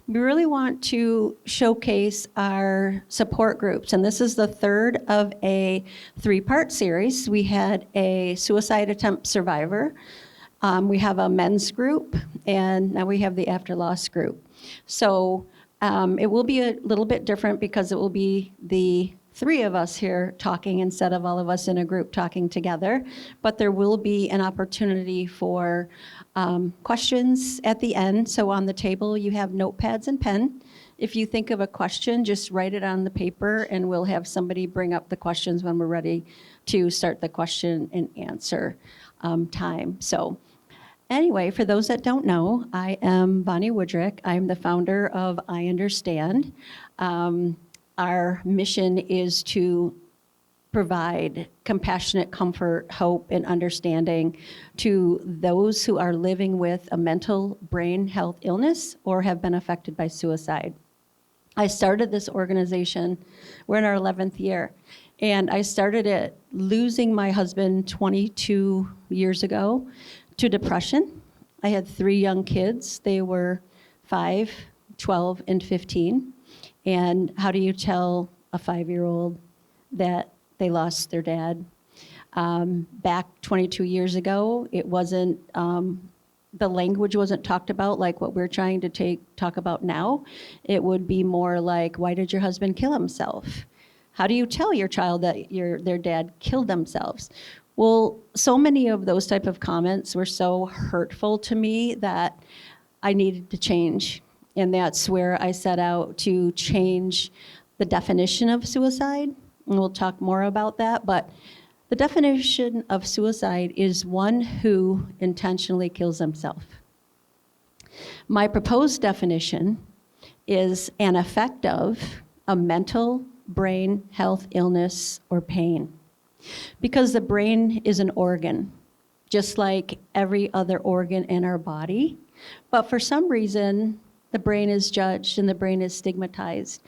we really want to showcase our support groups. And this is the third of a 3-part series. We had a suicide attempt survivor. We have a men's group, and now we have the after loss group. So it will be a little bit different because it will be the 3 of us here talking instead of all of us in a group talking together. But there will be an opportunity for questions at the end. So on the table, you have notepads and pen. If you think of a question, just write it on the paper, and we'll have somebody bring up the questions when we're ready to start the question and answer time. So anyway, for those that don't know, I am Bonnie Woodrick. I'm the founder of I Understand. Our mission is to provide compassionate comfort, hope, and understanding to those who are living with a mental brain health illness or have been affected by suicide. I started this organization, we're in our 11th year, and I started it losing my husband 22 years ago to depression. I had 3 young kids. They were 5, 12, and 15. And how do you tell a 5-year-old that they lost their dad? Back 22 years ago, it wasn't, the language wasn't talked about like what we're trying to talk about now. It would be more like, why did your husband kill himself? How do you tell your child that their dad killed themselves? Well, so many of those type of comments were so hurtful to me that I needed to change. And that's where I set out to change the definition of suicide. And we'll talk more about that. But the definition of suicide is one who intentionally kills himself. My proposed definition is an effect of a mental brain health illness or pain. Because the brain is an organ, just like every other organ in our body. But for some reason, the brain is judged and the brain is stigmatized.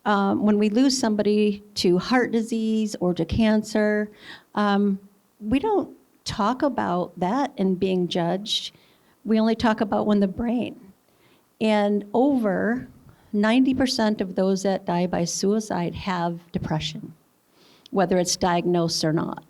When we lose somebody to heart disease or to cancer, we don't talk about that and being judged. We only talk about when the brain. And over 90% of those that die by suicide have depression, whether it's diagnosed or not.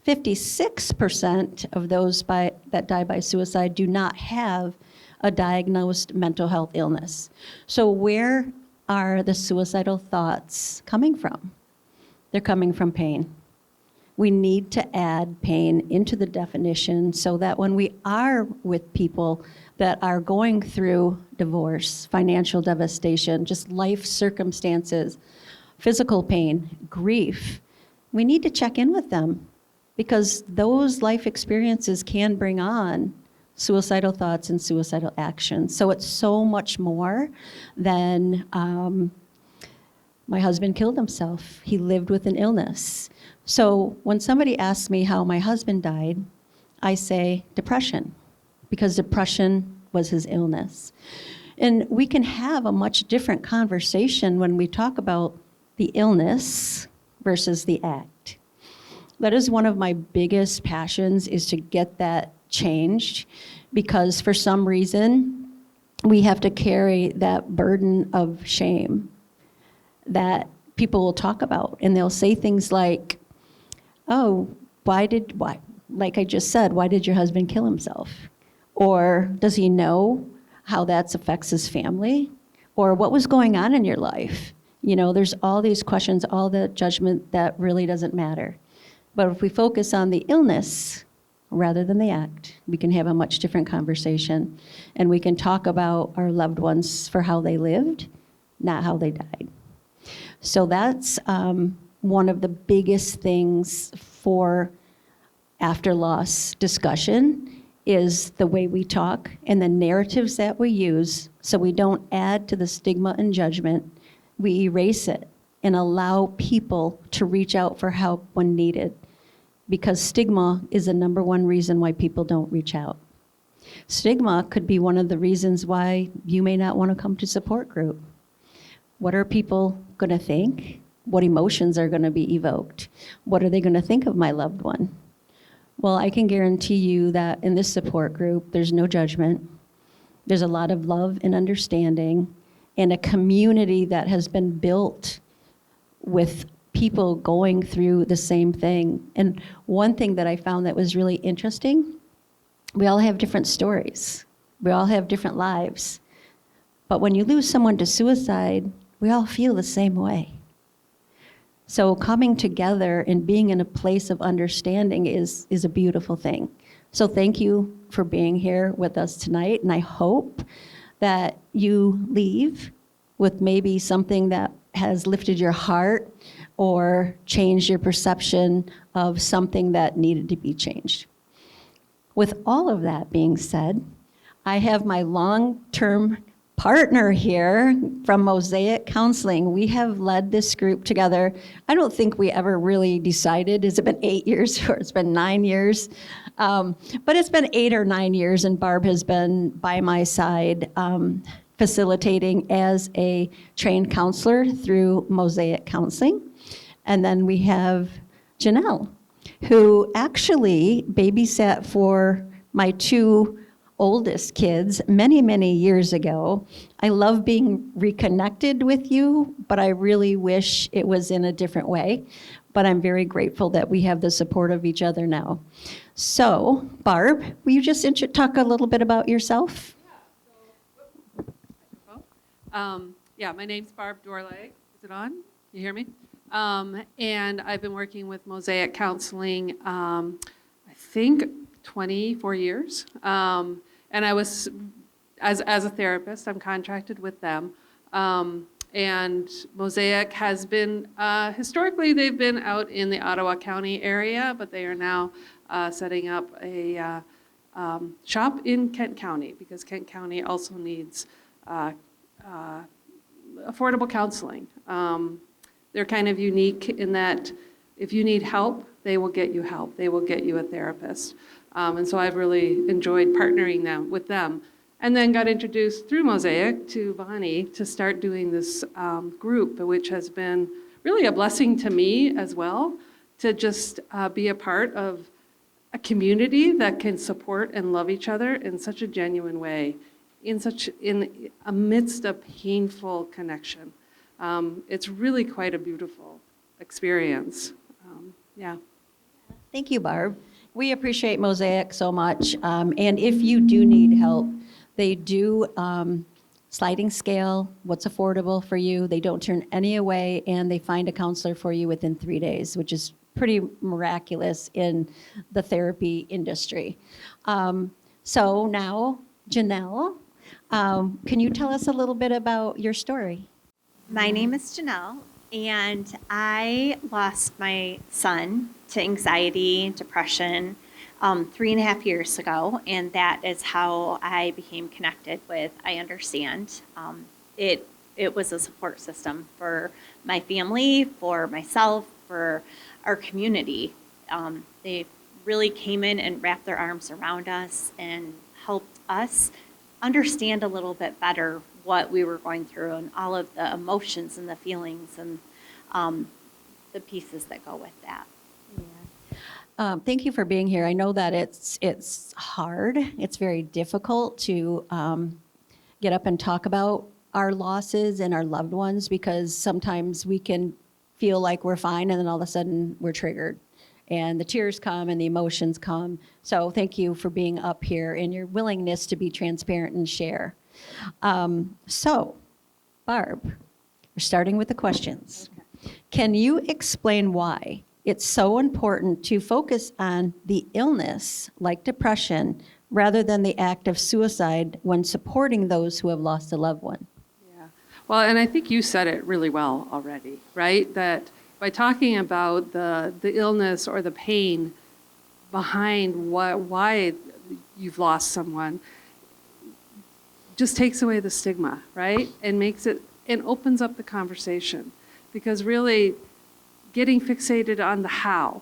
56% of those that die by suicide do not have a diagnosed mental health illness. So where are the suicidal thoughts coming from? They're coming from pain. We need to add pain into the definition so that when we are with people that are going through divorce, financial devastation, just life circumstances, physical pain, grief, we need to check in with them because those life experiences can bring on suicidal thoughts and suicidal actions. So it's so much more than my husband killed himself. He lived with an illness. So when somebody asks me how my husband died, I say depression, because depression was his illness. And we can have a much different conversation when we talk about the illness versus the act. That is one of my biggest passions, is to get that changed, because for some reason we have to carry that burden of shame that people will talk about, and they'll say things like, oh, why, like I just said, why did your husband kill himself? Or does he know how that affects his family? Or what was going on in your life? You know, there's all these questions, all the judgment that really doesn't matter. But if we focus on the illness rather than the act, we can have a much different conversation. And we can talk about our loved ones for how they lived, not how they died. So that's one of the biggest things for after loss discussion, is the way we talk and the narratives that we use, so we don't add to the stigma and judgment. We erase it and allow people to reach out for help when needed, because stigma is the number one reason why people don't reach out. Stigma could be one of the reasons why you may not want to come to support group. What are people going to think? What emotions are going to be evoked? What are they going to think of my loved one? Well, I can guarantee you that in this support group, there's no judgment. There's a lot of love and understanding, and a community that has been built with people going through the same thing. And one thing that I found that was really interesting, we all have different stories. We all have different lives. But when you lose someone to suicide, we all feel the same way. So coming together and being in a place of understanding is a beautiful thing. So thank you for being here with us tonight, and I hope that you leave with maybe something that has lifted your heart or changed your perception of something that needed to be changed. With all of that being said, I have my long-term partner here from Mosaic Counseling. We have led this group together. I don't think we ever really decided, has it been 8 years or it's been 9 years? But it's been 8 or 9 years, and Barb has been by my side facilitating as a trained counselor through Mosaic Counseling. And then we have Janelle, who actually babysat for my 2 oldest kids many, many years ago. I love being reconnected with you, but I really wish it was in a different way. But I'm very grateful that we have the support of each other now. So, Barb, will you just talk a little bit about yourself? My name's Barb Dorley. Is it on? You hear me? And I've been working with Mosaic Counseling, I think 24 years. And I was, as a therapist, I'm contracted with them. And Mosaic has been, historically, they've been out in the Ottawa County area, but they are now setting up a shop in Kent County, because Kent County also needs affordable counseling. They're kind of unique in that if you need help, they will get you help. They will get you a therapist. And so I've really enjoyed partnering with them. And then got introduced through Mosaic to Bonnie to start doing this group, which has been really a blessing to me as well, to just be a part of a community that can support and love each other in such a genuine way, in amidst a painful connection. It's really quite a beautiful experience. Thank you, Barb. We appreciate Mosaic so much. And if you do need help, they do sliding scale, what's affordable for you. They don't turn any away, and they find a counselor for you within 3 days, which is pretty miraculous in the therapy industry. So now, Janelle, can you tell us a little bit about your story? My name is Janelle, and I lost my son to anxiety, depression, 3.5 years ago, and that is how I became connected with I Understand. It was a support system for my family, for myself, for our community. They really came in and wrapped their arms around us and helped us understand a little bit better what we were going through and all of the emotions and the feelings and the pieces that go with that. Thank you for being here. I know that it's hard. It's very difficult to get up and talk about our losses and our loved ones, because sometimes we can feel like we're fine and then all of a sudden we're triggered and the tears come and the emotions come. So thank you for being up here and your willingness to be transparent and share. So, Barb, we're starting with the questions. Okay. Can you explain why it's so important to focus on the illness, like depression, rather than the act of suicide when supporting those who have lost a loved one? Yeah. Well, and I think you said it really well already, right? That by talking about the illness or the pain behind why you've lost someone, just takes away the stigma, right? And makes it, and opens up the conversation. Because really, getting fixated on the how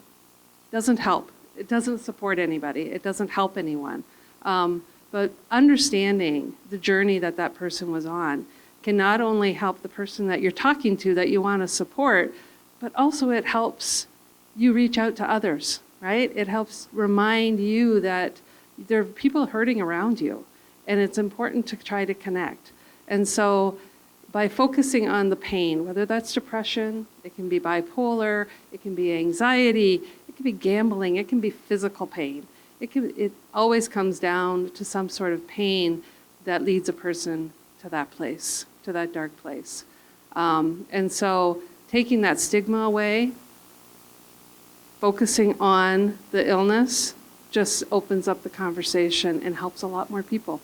doesn't help. It doesn't support anybody. It doesn't help anyone. But understanding the journey that person was on can not only help the person that you're talking to that you want to support, but also it helps you reach out to others, right? It helps remind you that there are people hurting around you, and it's important to try to connect. And so by focusing on the pain, whether that's depression, it can be bipolar, it can be anxiety, it can be gambling, it can be physical pain. It always comes down to some sort of pain that leads a person to that place, to that dark place. And so taking that stigma away, focusing on the illness, just opens up the conversation and helps a lot more people.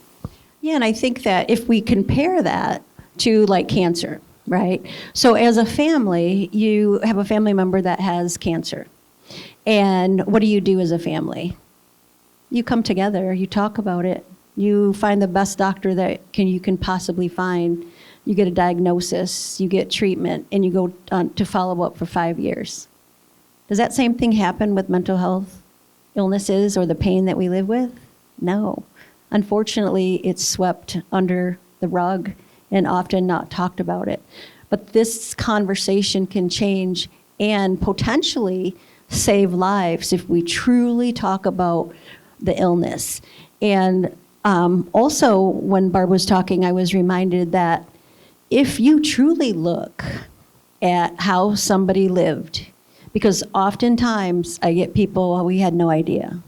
Yeah, and I think that if we compare that to like cancer, right? So as a family, you have a family member that has cancer. And what do you do as a family? You come together, you talk about it, you find the best doctor that you can possibly find, you get a diagnosis, you get treatment, and you go on to follow up for 5 years. Does that same thing happen with mental health illnesses or the pain that we live with? No. Unfortunately, it's swept under the rug and often not talked about it. But this conversation can change and potentially save lives if we truly talk about the illness. And also, when Barb was talking, I was reminded that if you truly look at how somebody lived, because oftentimes I get people, well, we had no idea.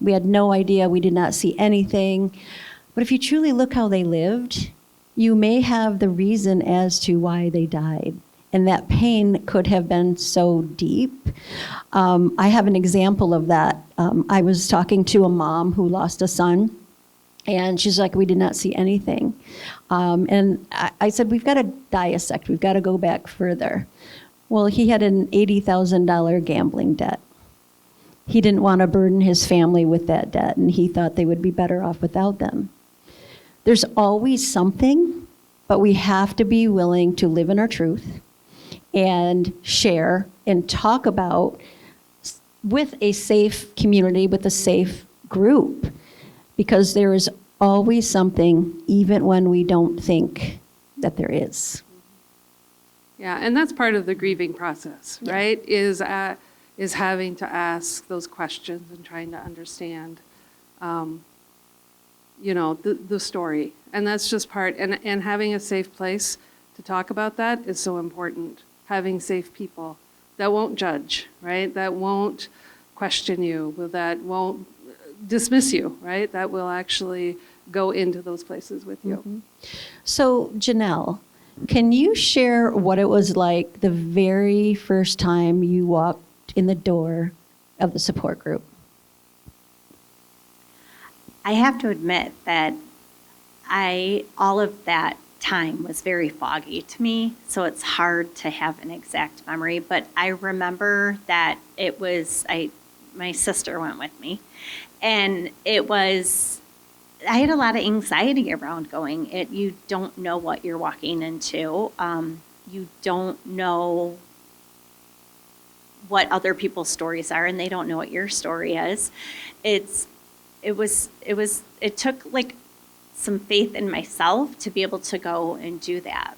We had no idea, we did not see anything. But if you truly look how they lived, you may have the reason as to why they died. And that pain could have been so deep. I have an example of that. I was talking to a mom who lost a son, and she's like, we did not see anything. And I said, we've got to dissect, we've got to go back further. Well, he had an $80,000 gambling debt. He didn't want to burden his family with that debt, and he thought they would be better off without them. There's always something, but we have to be willing to live in our truth and share and talk about with a safe community, with a safe group, because there is always something, even when we don't think that there is. Yeah, and that's part of the grieving process, right? Is having to ask those questions and trying to understand, the story. And that's just part, and having a safe place to talk about that is so important. Having safe people that won't judge, right? That won't question you, that won't dismiss you, right? That will actually go into those places with you. Mm-hmm. So, Janelle, can you share what it was like the very first time you walked in the door of the support group? I have to admit that all of that time was very foggy to me, so it's hard to have an exact memory, but I remember that it was, my sister went with me, and I had a lot of anxiety around going. You don't know what you're walking into. You don't know what other people's stories are, and they don't know what your story is. It took like some faith in myself to be able to go and do that.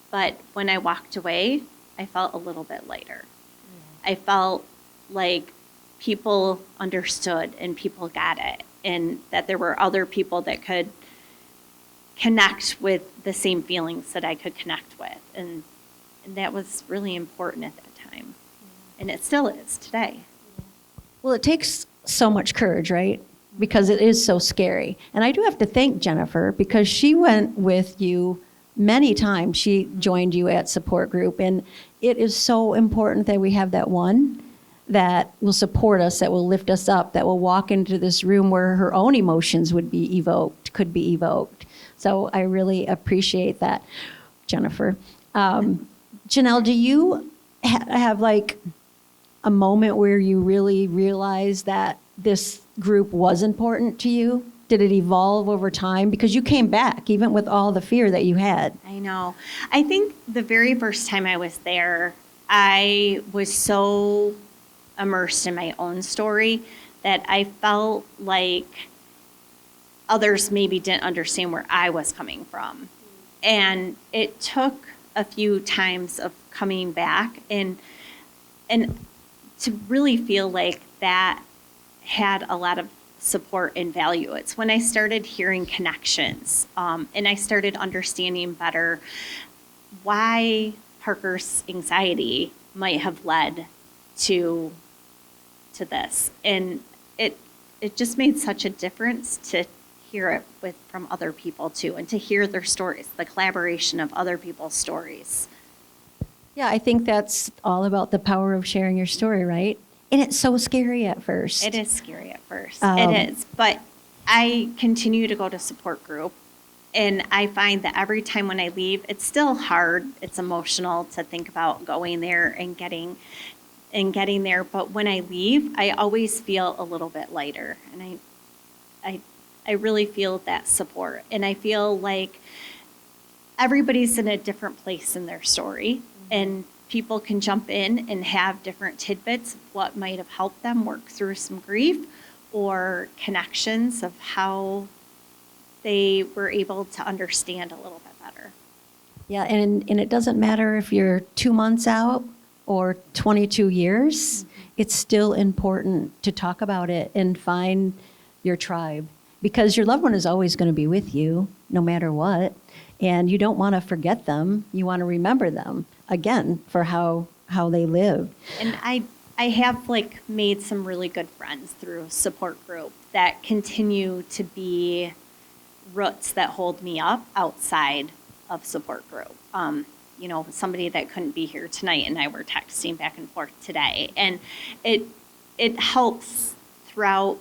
But when I walked away, I felt a little bit lighter. I felt like people understood and people got it, and that there were other people that could connect with the same feelings that I could connect with. And that was really important at that time. And it still is today. Well, it takes so much courage, right? Because it is so scary. And I do have to thank Jennifer, because she went with you many times. She joined you at support group, and it is so important that we have that one that will support us, that will lift us up, that will walk into this room where her own emotions could be evoked. So I really appreciate that, Jennifer. Janelle, do you have like a moment where you really realized that this group was important to you? Did it evolve over time? Because you came back, even with all the fear that you had. I know. I think the very first time I was there, I was so immersed in my own story that I felt like others maybe didn't understand where I was coming from. And it took a few times of coming back and to really feel like that had a lot of support and value. It's when I started hearing connections and I started understanding better why Parker's anxiety might have led to this. And it just made such a difference to hear it from other people too, and to hear their stories, the collaboration of other people's stories. Yeah, I think that's all about the power of sharing your story, right? And it's so scary at first. It is scary at first. It is. But I continue to go to support group. And I find that every time when I leave, it's still hard. It's emotional to think about going there and getting there. But when I leave, I always feel a little bit lighter. And I really feel that support. And I feel like everybody's in a different place in their story. And people can jump in and have different tidbits of what might have helped them work through some grief, or connections of how they were able to understand a little bit better. Yeah, and it doesn't matter if you're 2 months out or 22 years, it's still important to talk about it and find your tribe, because your loved one is always going to be with you no matter what. And you don't want to forget them. You want to remember them again for how they lived. And I have made some really good friends through support group that continue to be roots that hold me up outside of support group. Somebody that couldn't be here tonight and I were texting back and forth today. And it helps throughout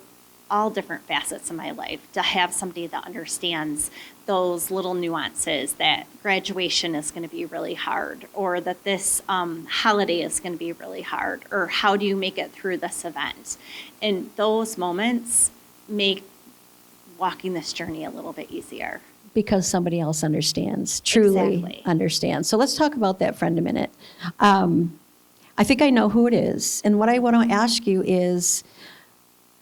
all different facets of my life to have somebody that understands those little nuances, that graduation is going to be really hard, or that this holiday is going to be really hard, or how do you make it through this event. And those moments make walking this journey a little bit easier. Because somebody else understands, truly Exactly. understands. So let's talk about that friend a minute. I think I know who it is. And what I want to ask you is,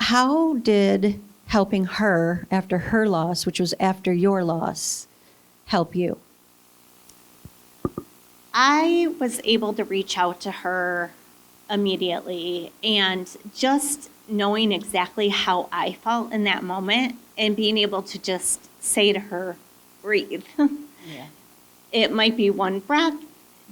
how did helping her after her loss, which was after your loss, help you? I was able to reach out to her immediately, and just knowing exactly how I felt in that moment and being able to just say to her, breathe. Yeah. It might be one breath,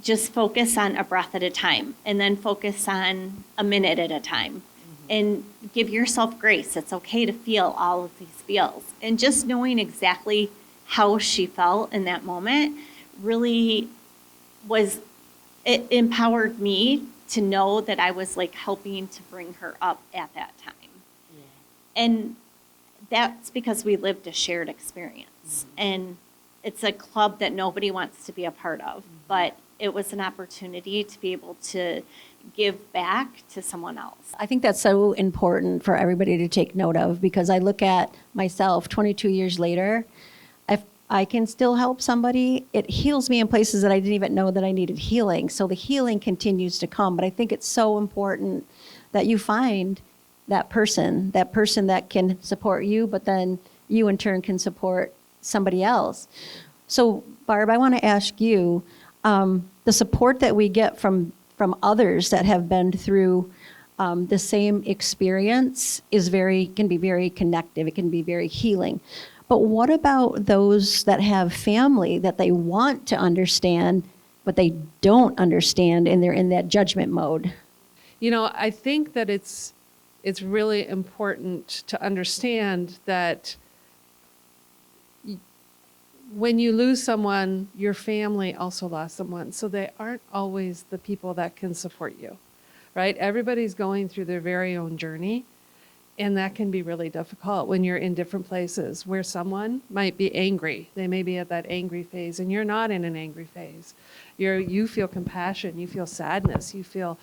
just focus on a breath at a time, and then focus on a minute at a time. And give yourself grace. It's okay to feel all of these feels. And just knowing exactly how she felt in that moment really it empowered me to know that I was helping to bring her up at that time. Yeah. And that's because we lived a shared experience. And it's a club that nobody wants to be a part of, but it was an opportunity to be able to give back to someone else. I think that's so important for everybody to take note of, because I look at myself 22 years later. If I can still help somebody, it heals me in places that I didn't even know that I needed healing. So the healing continues to come. But I think it's so important that you find that person that can support you, but then you in turn can support somebody else. So Barb, I want to ask you, the support that we get from others that have been through the same experience can be very connective. It can be very healing. But what about those that have family that they want to understand, but they don't understand, and they're in that judgment mode? I think that it's really important to understand that when you lose someone, your family also lost someone. So they aren't always the people that can support you, right? Everybody's going through their very own journey. And that can be really difficult when you're in different places where someone might be angry. They may be at that angry phase, and you're not in an angry phase. You feel compassion, you feel sadness, you feel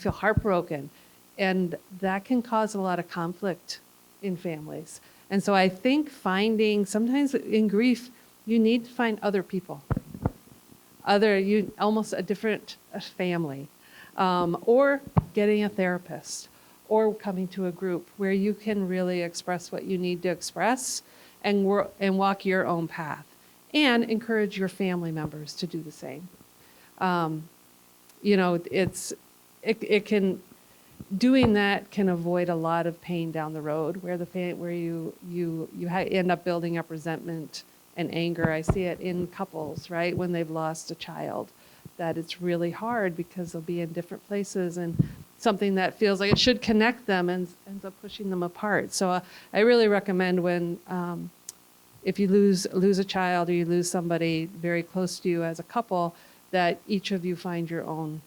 heartbroken. And that can cause a lot of conflict in families. And so I think sometimes in grief, you need to find other people, almost a different family, or getting a therapist, or coming to a group where you can really express what you need to express and walk your own path, and encourage your family members to do the same. Doing that can avoid a lot of pain down the road, where you end up building up resentment and anger. I see it in couples, right, when they've lost a child, that it's really hard because they'll be in different places, and something that feels like it should connect them and ends up pushing them apart. So I really recommend when, if you lose a child or you lose somebody very close to you as a couple, that each of you find your own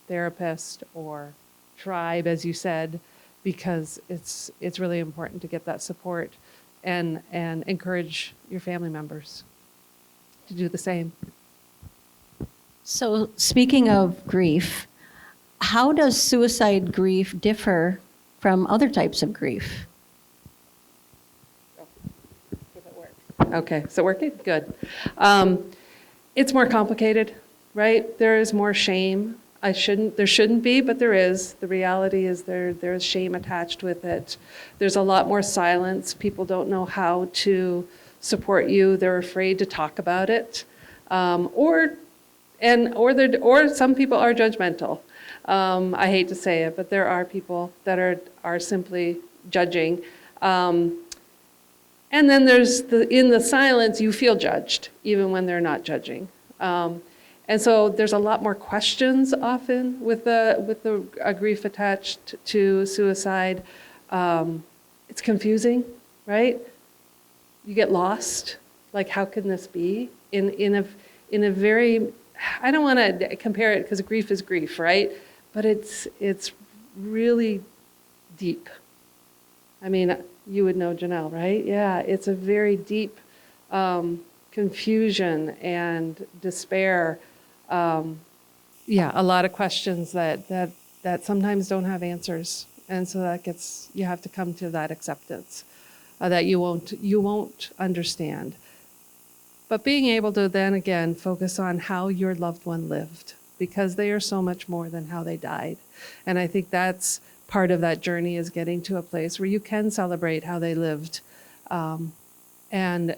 therapist or tribe, as you said, because it's really important to get that support and encourage your family members to do the same. So speaking of grief, how does suicide grief differ from other types of grief? Okay, is it working? Good. It's more complicated, right? There is more shame. There shouldn't be, but there is. The reality is there's shame attached with it. There's a lot more silence. People don't know how to support you. They're afraid to talk about it. Or some people are judgmental. I hate to say it, but there are people that are simply judging. And then there's in the silence, you feel judged, even when they're not judging. And so there's a lot more questions often with a grief attached to suicide. It's confusing, right? You get lost. Like, how can this be? In a very, I don't want to compare it because grief is grief, right? But it's really deep. I mean, you would know Janelle, right? Yeah, it's a very deep confusion and despair. A lot of questions that sometimes don't have answers, and so you have to come to that acceptance that you won't understand. But being able to then again focus on how your loved one lived, because they are so much more than how they died, and I think that's part of that journey, is getting to a place where you can celebrate how they lived, and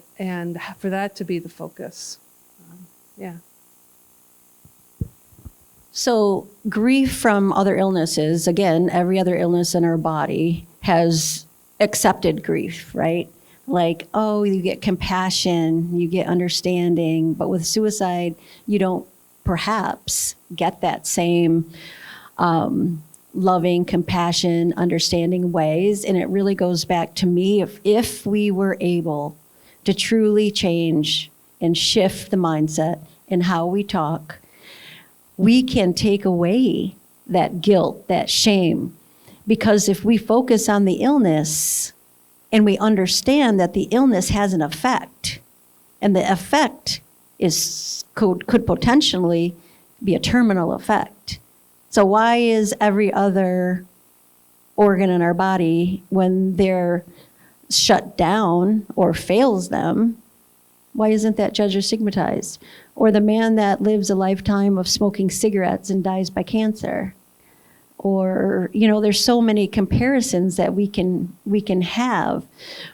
for that to be the focus. Yeah. So grief from other illnesses, again, every other illness in our body has accepted grief, right? Like, oh, you get compassion, you get understanding, but with suicide, you don't perhaps get that same loving, compassion, understanding ways. And it really goes back to me, if we were able to truly change and shift the mindset in how we talk, we can take away that guilt, that shame. Because if we focus on the illness and we understand that the illness has an effect, and the effect could potentially be a terminal effect. So why is every other organ in our body, when they're shut down or fails them, why isn't that judged or stigmatized? Or the man that lives a lifetime of smoking cigarettes and dies by cancer? Or, there's so many comparisons that we can have,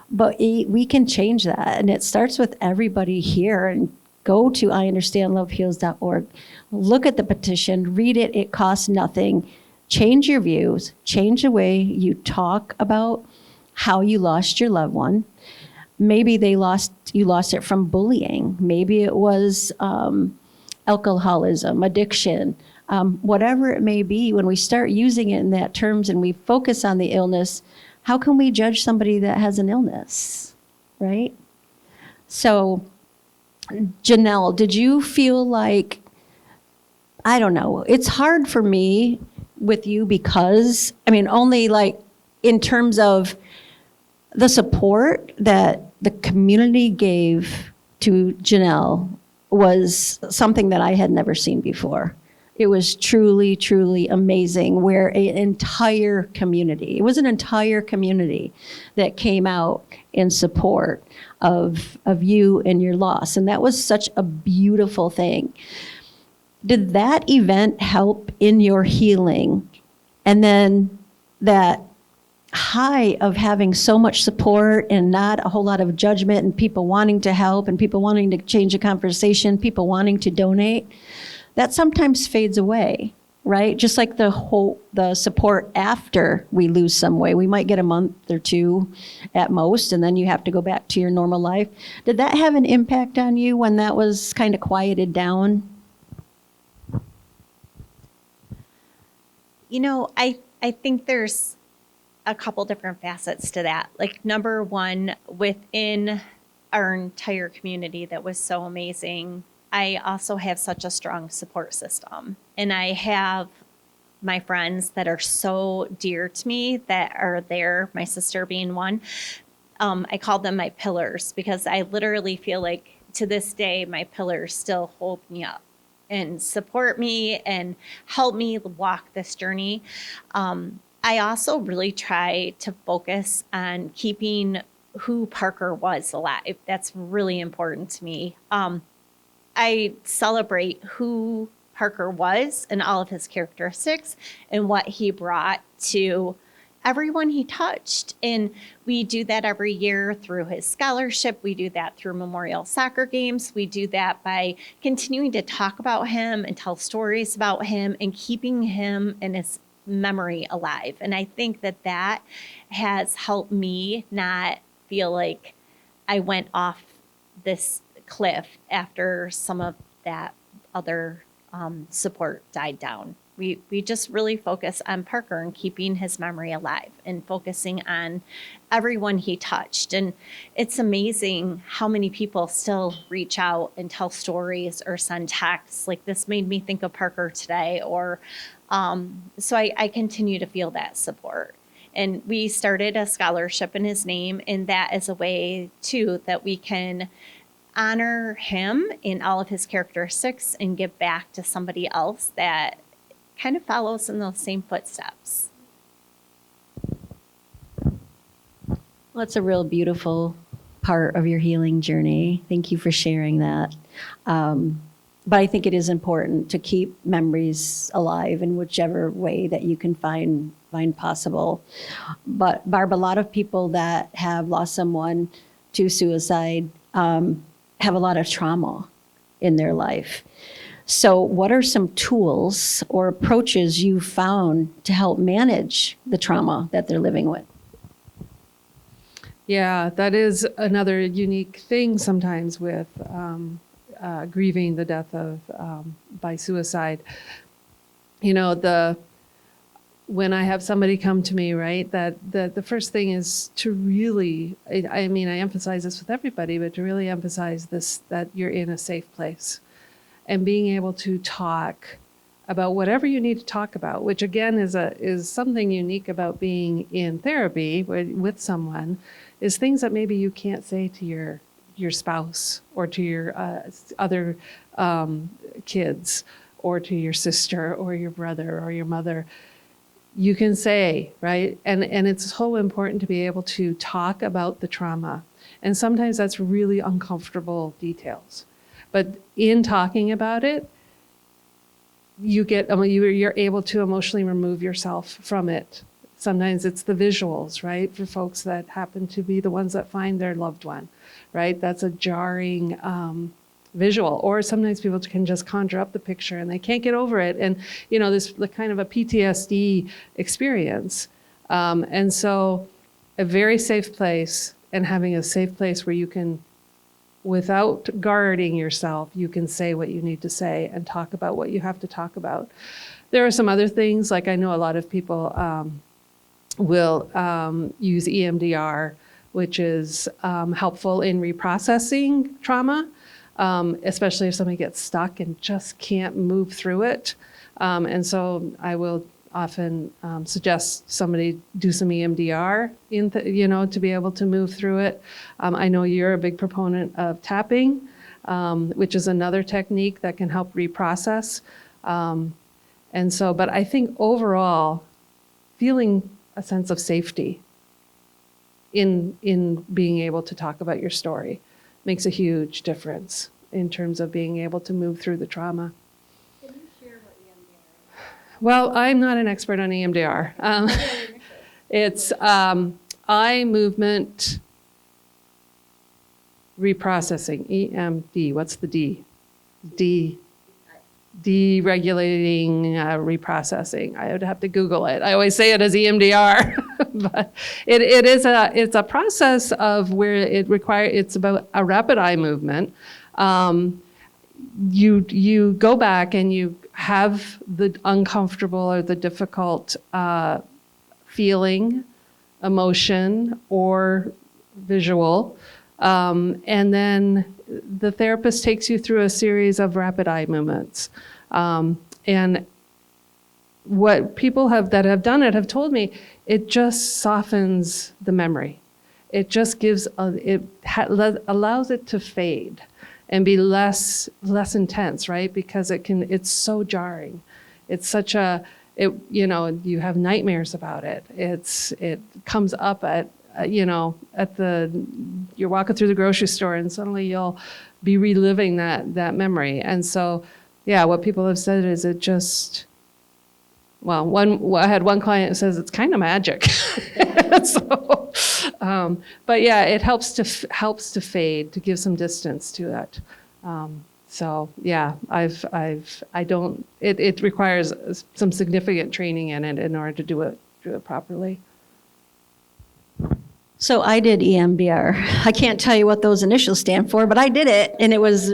but we can change that. And it starts with everybody here. And go to IunderstandLoveHeals.org. Look at the petition, read it. It costs nothing. Change your views, change the way you talk about how you lost your loved one. Maybe you lost it from bullying. Maybe it was alcoholism, addiction, whatever it may be. When we start using it in that terms and we focus on the illness, how can we judge somebody that has an illness, right? So, Janelle, did you feel like, I don't know, it's hard for me with you because, only like in terms of the support that the community gave to Janelle was something that I had never seen before. It was truly, truly amazing, where it was an entire community that came out in support of you and your loss. And that was such a beautiful thing. Did that event help in your healing? And then that high of having so much support and not a whole lot of judgment, and people wanting to help and people wanting to change the conversation, people wanting to donate, that sometimes fades away. right? Just like the support after we lose some way. We might get a month or two at most, and then you have to go back to your normal life. Did that have an impact on you when that was kind of quieted down? I think there's a couple different facets to that. Like, number one, within our entire community that was so amazing, I also have such a strong support system. And I have my friends that are so dear to me that are there, my sister being one. I call them my pillars because I literally feel like to this day, my pillars still hold me up and support me and help me walk this journey. I also really try to focus on keeping who Parker was alive. That's really important to me. I celebrate who Parker was and all of his characteristics and what he brought to everyone he touched. And we do that every year through his scholarship. We do that through Memorial Soccer Games. We do that by continuing to talk about him and tell stories about him and keeping him and his memory alive. And I think that that has helped me not feel like I went off this cliff after some of that other support died down. We just really focus on Parker and keeping his memory alive and focusing on everyone he touched. And it's amazing how many people still reach out and tell stories or send texts like, this made me think of Parker today. Or so I continue to feel that support. And we started a scholarship in his name, and that is a way too that we can honor him in all of his characteristics and give back to somebody else that kind of follows in those same footsteps. Well, it's a real beautiful part of your healing journey. Thank you for sharing that. But I think it is important to keep memories alive in whichever way that you can find possible. But Barb, a lot of people that have lost someone to suicide have a lot of trauma in their life. So what are some tools or approaches you found to help manage the trauma that they're living with? Yeah, that is another unique thing sometimes with grieving the death of by suicide. When I have somebody come to me, right, that the first thing is to really, I emphasize this with everybody, but to really emphasize this, that you're in a safe place and being able to talk about whatever you need to talk about, which again is something unique about being in therapy with someone, is things that maybe you can't say to your spouse or to your other kids or to your sister or your brother or your mother. You can say, right? And it's so important to be able to talk about the trauma. And sometimes that's really uncomfortable details. But in talking about it, you're able to emotionally remove yourself from it. Sometimes it's the visuals, right? For folks that happen to be the ones that find their loved one, right? That's a jarring visual. Or sometimes people can just conjure up the picture and they can't get over it. And, this kind of a PTSD experience. And so a very safe place, and having a safe place where you can, without guarding yourself, you can say what you need to say and talk about what you have to talk about. There are some other things, like I know a lot of people will use EMDR, which is helpful in reprocessing trauma, especially if somebody gets stuck and just can't move through it. And so I will often suggest somebody do some EMDR to be able to move through it. I know you're a big proponent of tapping, which is another technique that can help reprocess. But I think overall, feeling a sense of safety in being able to talk about your story makes a huge difference in terms of being able to move through the trauma. Can you share what EMDR is? Well, I'm not an expert on EMDR. It's eye movement reprocessing, EMD. What's the D? deregulating reprocessing. I would have to Google it. I always say it as EMDR, but it's a process of where it's about a rapid eye movement. You go back and you have the uncomfortable or the difficult feeling, emotion, or visual. And then the therapist takes you through a series of rapid eye movements. And what people that have done it have told me, it just softens the memory. It just allows it to fade and be less intense, right? Because it's so jarring. It's such you have nightmares about it. It comes up you're walking through the grocery store and suddenly you'll be reliving that memory. And so, yeah, what people have said is I had one client who says it's kind of magic. So, but yeah, it helps to fade, to give some distance to it. So yeah, it requires some significant training in it in order to do it properly. So I did EMDR. I can't tell you what those initials stand for, but I did it, and it was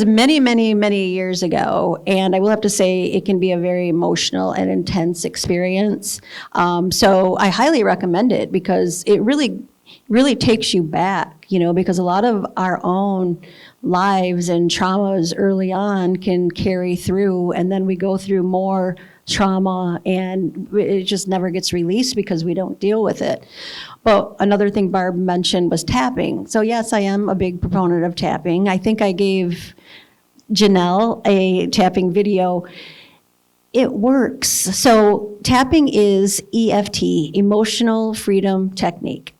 many, many, many years ago. And I will have to say it can be a very emotional and intense experience. So I highly recommend it because it really, really takes you back, because a lot of our own lives and traumas early on can carry through, and then we go through more trauma and it just never gets released because we don't deal with it. But another thing Barb mentioned was tapping. So yes, I am a big proponent of tapping. I think I gave Janelle a tapping video. It works. So tapping is EFT, Emotional Freedom Technique.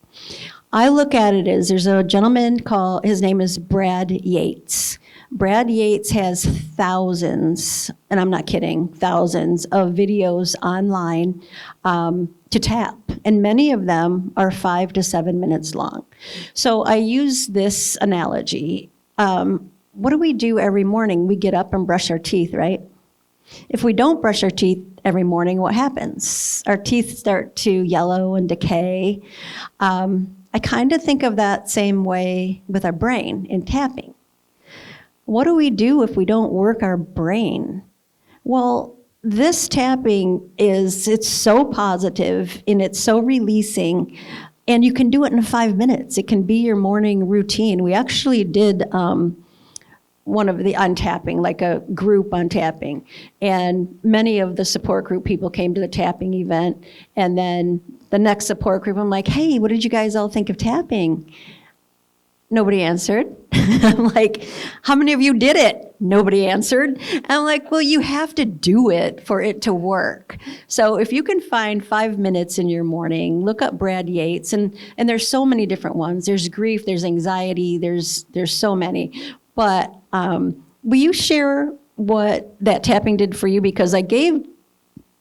I look at it as there's a gentleman his name is Brad Yates. Brad Yates has thousands, and I'm not kidding, thousands of videos online to tap, and many of them are 5 to 7 minutes long. So I use this analogy. What do we do every morning? We get up and brush our teeth, right? If we don't brush our teeth every morning, what happens? Our teeth start to yellow and decay. I kind of think of that same way with our brain in tapping. What do we do if we don't work our brain? Well, this tapping it's so positive and it's so releasing, and you can do it in 5 minutes. It can be your morning routine. We actually did one of the untapping, like a group on tapping, and many of the support group people came to the tapping event, and then the next support group, I'm like, hey, what did you guys all think of tapping? Nobody answered. I'm like, how many of you did it? Nobody answered. And I'm like, well, you have to do it for it to work. So if you can find 5 minutes in your morning, look up Brad Yates, and there's so many different ones. There's grief, there's anxiety, there's so many. But will you share what that tapping did for you? Because I gave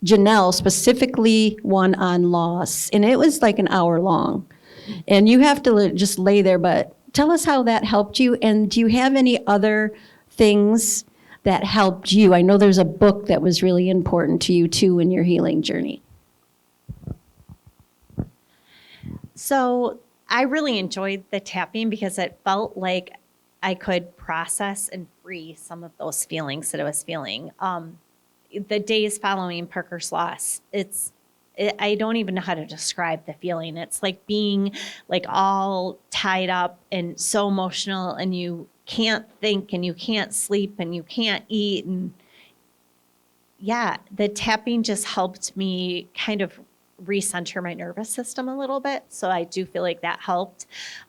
Janelle specifically one on loss, and it was like an hour long. And you have to just lay there, but tell us how that helped you, and do you have any other things that helped you? I know there's a book that was really important to you too in your healing journey. So I really enjoyed the tapping because it felt like I could process and free some of those feelings that I was feeling. The days following Parker's loss, I don't even know how to describe the feeling. It's like being like all tied up and so emotional, and you can't think and you can't sleep and you can't eat. And yeah, the tapping just helped me kind of recenter my nervous system a little bit. So I do feel like that helped.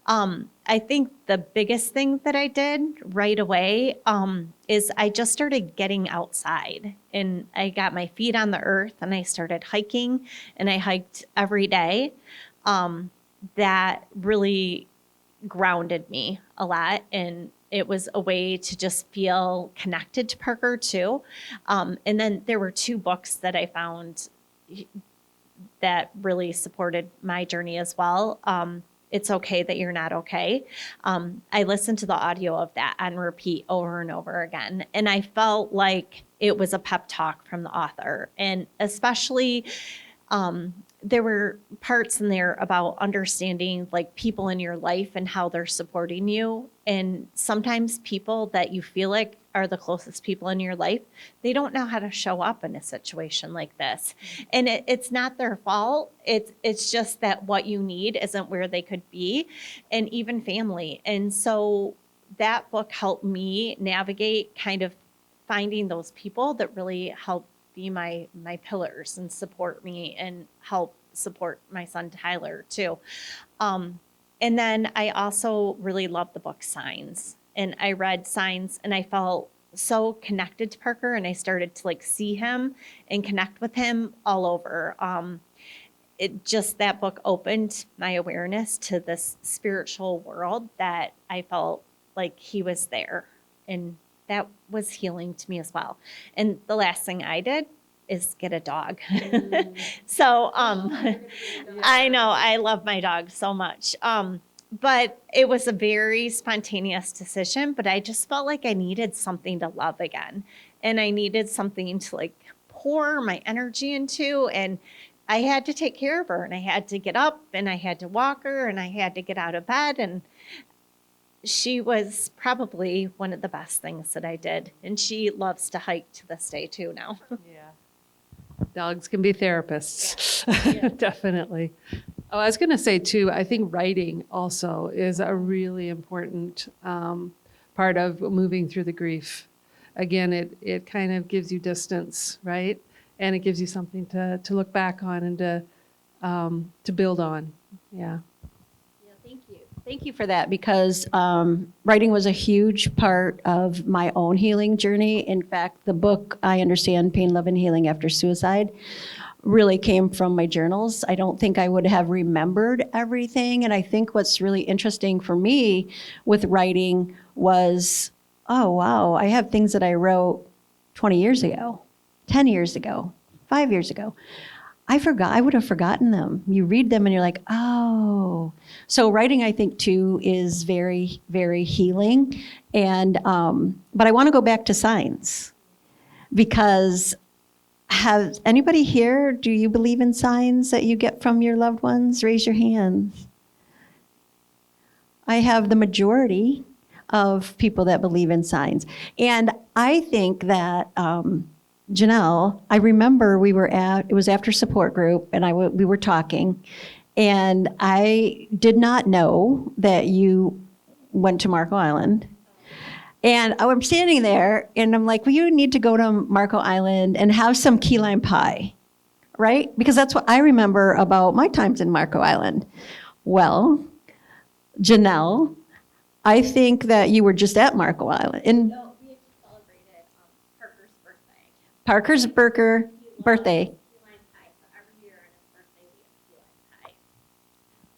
I think the biggest thing that I did right away is I just started getting outside, and I got my feet on the earth and I started hiking, and I hiked every day. That really grounded me a lot, and it was a way to just feel connected to Parker too. And then there were 2 books that I found that really supported my journey as well. it's okay that you're not okay. I listened to the audio of that on repeat over and over again. And I felt like it was a pep talk from the author. And especially, there were parts in there about understanding like people in your life and how they're supporting you. And sometimes people that you feel like are the closest people in your life, they don't know how to show up in a situation like this. And it's not their fault. It's just that what you need isn't where they could be, and even family. And so that book helped me navigate kind of finding those people that really help be my pillars and support me and help support my son Tyler too. And then I also really loved the book Signs, and I read Signs and I felt so connected to Parker, and I started to like see him and connect with him all over. That book opened my awareness to this spiritual world that I felt like he was there, and that was healing to me as well. And the last thing I did is get a dog. So I know I love my dog so much. But it was a very spontaneous decision, but I just felt like I needed something to love again. And I needed something to like pour my energy into. And I had to take care of her, and I had to get up and I had to walk her and I had to get out of bed. And she was probably one of the best things that I did. And she loves to hike to this day too now. Yeah. Dogs can be therapists. Yeah. Definitely. Oh, I was going to say too, I think writing also is a really important part of moving through the grief. Again, it kind of gives you distance, right? And it gives you something to look back on and to build on. Yeah. Thank you for that, because writing was a huge part of my own healing journey. In fact, the book, I Understand Pain, Love, and Healing After Suicide, really came from my journals. I don't think I would have remembered everything. And I think what's really interesting for me with writing was, oh, wow, I have things that I wrote 20 years ago, 10 years ago, 5 years ago. I would have forgotten them. You read them and you're like, oh. So writing, I think, too, is very, very healing. And but I want to go back to signs, because has anybody here, do you believe in signs that you get from your loved ones? Raise your hands. I have the majority of people that believe in signs. And I think that Janelle, I remember it was after support group, and we were talking, and I did not know that you went to Marco Island. And I'm standing there, and I'm like, well, you need to go to Marco Island and have some key lime pie, right? Because that's what I remember about my times in Marco Island. Well, Janelle, I think that you were just at Marco Island. No, we had celebrated Parker's birthday. Parker's birthday.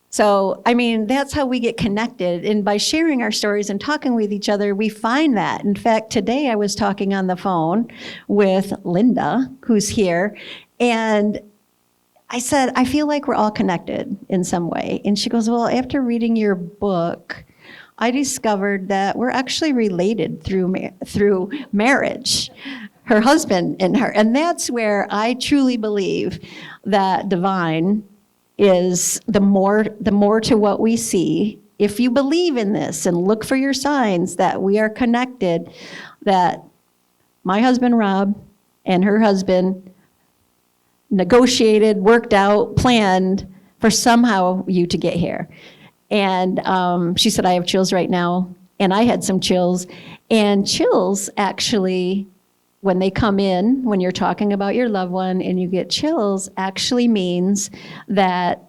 So, I mean, that's how we get connected. And by sharing our stories and talking with each other, we find that. In fact, today I was talking on the phone with Linda, who's here, and I said, I feel like we're all connected in some way. And she goes, well, after reading your book, I discovered that we're actually related through marriage, her husband and her. And that's where I truly believe that divine is the more to what we see. If you believe in this and look for your signs that we are connected, that my husband Rob and her husband negotiated, worked out, planned for somehow you to get here. And she said, I have chills right now. And I had some chills. And chills actually, when they come in, when you're talking about your loved one and you get chills, actually means that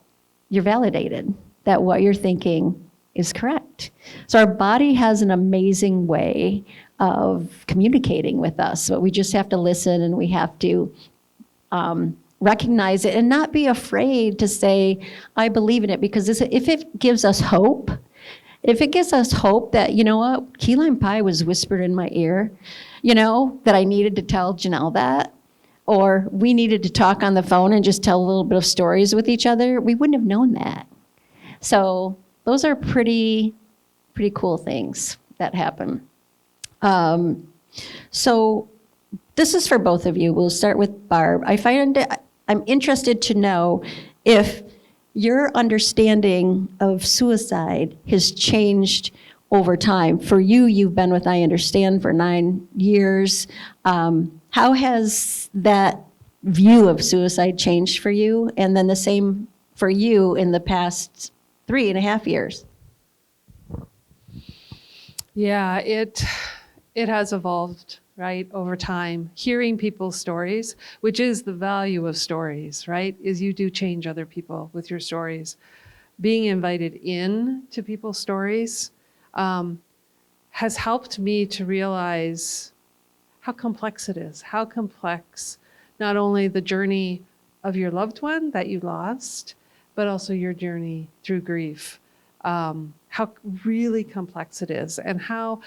you're validated, that what you're thinking is correct. So our body has an amazing way of communicating with us, but we just have to listen, and we have to recognize it and not be afraid to say, I believe in it, because if it gives us hope, that, you know what, key lime pie was whispered in my ear, that I needed to tell Janelle that, or we needed to talk on the phone and just tell a little bit of stories with each other, we wouldn't have known that. So those are pretty cool things that happen. So this is for both of you. We'll start with Barb. I'm interested to know if your understanding of suicide has changed over time. For you, you've been with I Understand for 9 years. How has that view of suicide changed for you? And then the same for you in the past 3.5 years. Yeah, it has evolved, right, over time. Hearing people's stories, which is the value of stories, right, is you do change other people with your stories. Being invited in to people's stories has helped me to realize how complex it is, how complex not only the journey of your loved one that you lost, but also your journey through grief. How really complex it is, and how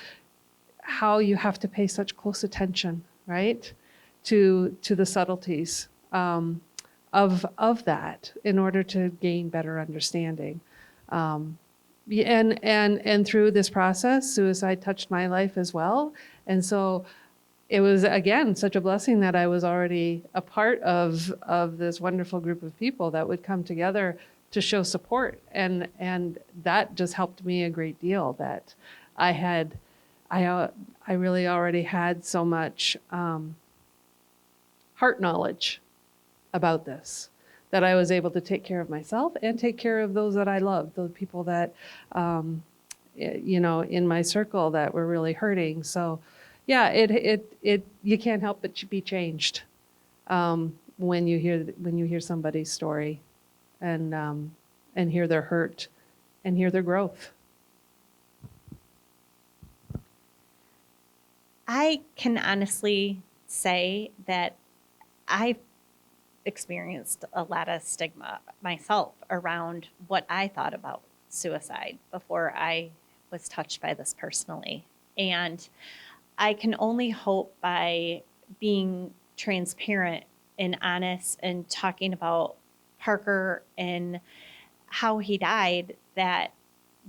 you have to pay such close attention, right, to the subtleties of that in order to gain better understanding. And through this process, suicide touched my life as well, and so it was, again, such a blessing that I was already a part of this wonderful group of people that would come together to show support. And that just helped me a great deal, that I really already had so much heart knowledge about this, that I was able to take care of myself and take care of those that I loved, those people that, in my circle that were really hurting. So yeah, you can't help but be changed when you hear somebody's story, and hear their hurt and hear their growth. I can honestly say that I've experienced a lot of stigma myself around what I thought about suicide before I was touched by this personally. And I can only hope by being transparent and honest and talking about Parker and how he died, that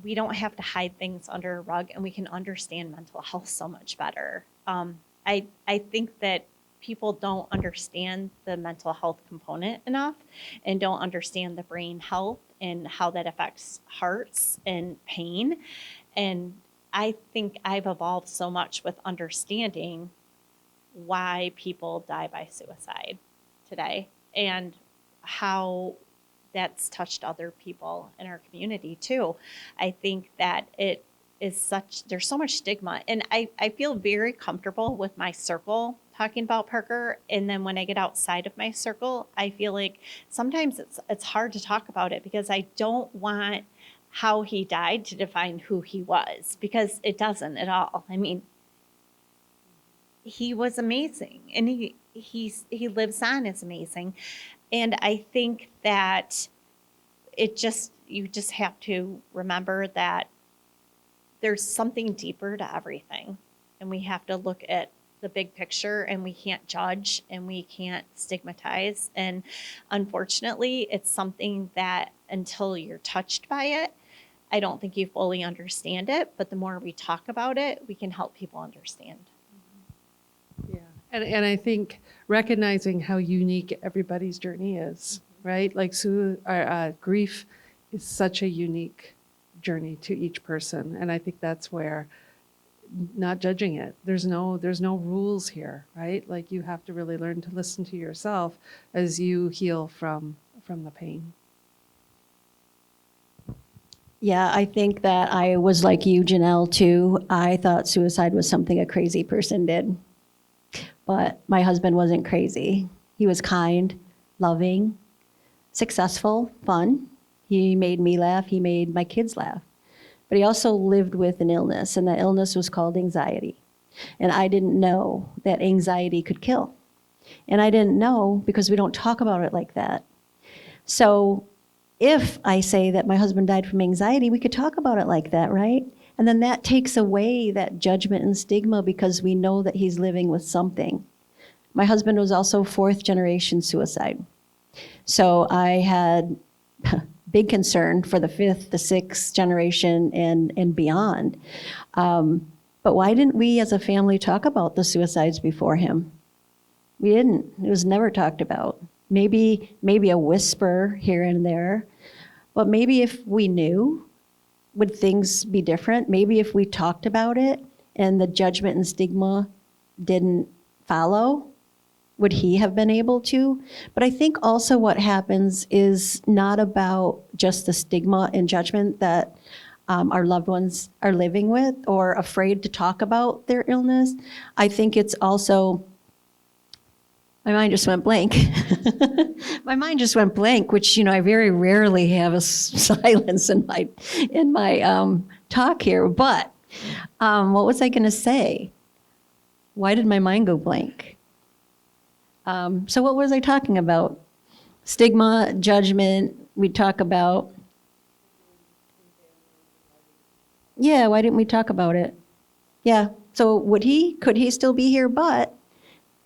we don't have to hide things under a rug, and we can understand mental health so much better. I think that people don't understand the mental health component enough, and don't understand the brain health and how that affects hearts and pain. And I think I've evolved so much with understanding why people die by suicide today, and how that's touched other people in our community too. I think that there's so much stigma, and I feel very comfortable with my circle talking about Parker. And then when I get outside of my circle, I feel like sometimes it's hard to talk about it, because I don't want how he died to define who he was, because it doesn't at all. I mean, he was amazing, and he lives on as amazing. And I think that you just have to remember that there's something deeper to everything, and we have to look at the big picture, and we can't judge, and we can't stigmatize. And unfortunately, it's something that until you're touched by it, I don't think you fully understand it. But the more we talk about it, we can help people understand. Yeah, and I think recognizing how unique everybody's journey is, right? Like grief is such a unique journey to each person, and I think that's where not judging it. There's no rules here, right? Like, you have to really learn to listen to yourself as you heal from the pain. Yeah, I think that I was like you, Janelle, too. I thought suicide was something a crazy person did. But my husband wasn't crazy. He was kind, loving, successful, fun. He made me laugh. He made my kids laugh. But he also lived with an illness, and that illness was called anxiety. And I didn't know that anxiety could kill. And I didn't know because we don't talk about it like that. So if I say that my husband died from anxiety, we could talk about it like that, right? And then that takes away that judgment and stigma, because we know that he's living with something. My husband was also 4th generation suicide. So I had big concern for the fifth, the sixth generation and beyond. But why didn't we as a family talk about the suicides before him? We didn't. It was never talked about. Maybe a whisper here and there. But maybe if we knew, would things be different? Maybe if we talked about it and the judgment and stigma didn't follow, would he have been able to? But I think also what happens is not about just the stigma and judgment that our loved ones are living with or afraid to talk about their illness. I think it's also, my mind just went blank. My mind just went blank, which, I very rarely have a silence in my talk here. But what was I going to say? Why did my mind go blank? So what was I talking about? Stigma, judgment, we talk about. Yeah, why didn't we talk about it? Yeah, so could he still be here? But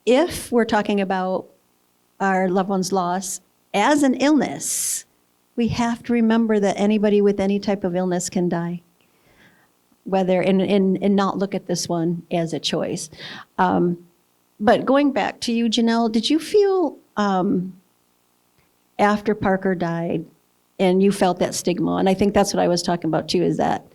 if we're talking about our loved one's loss as an illness, we have to remember that anybody with any type of illness can die. And not look at this one as a choice. But going back to you, Janelle, did you feel after Parker died and you felt that stigma? And I think that's what I was talking about too, is that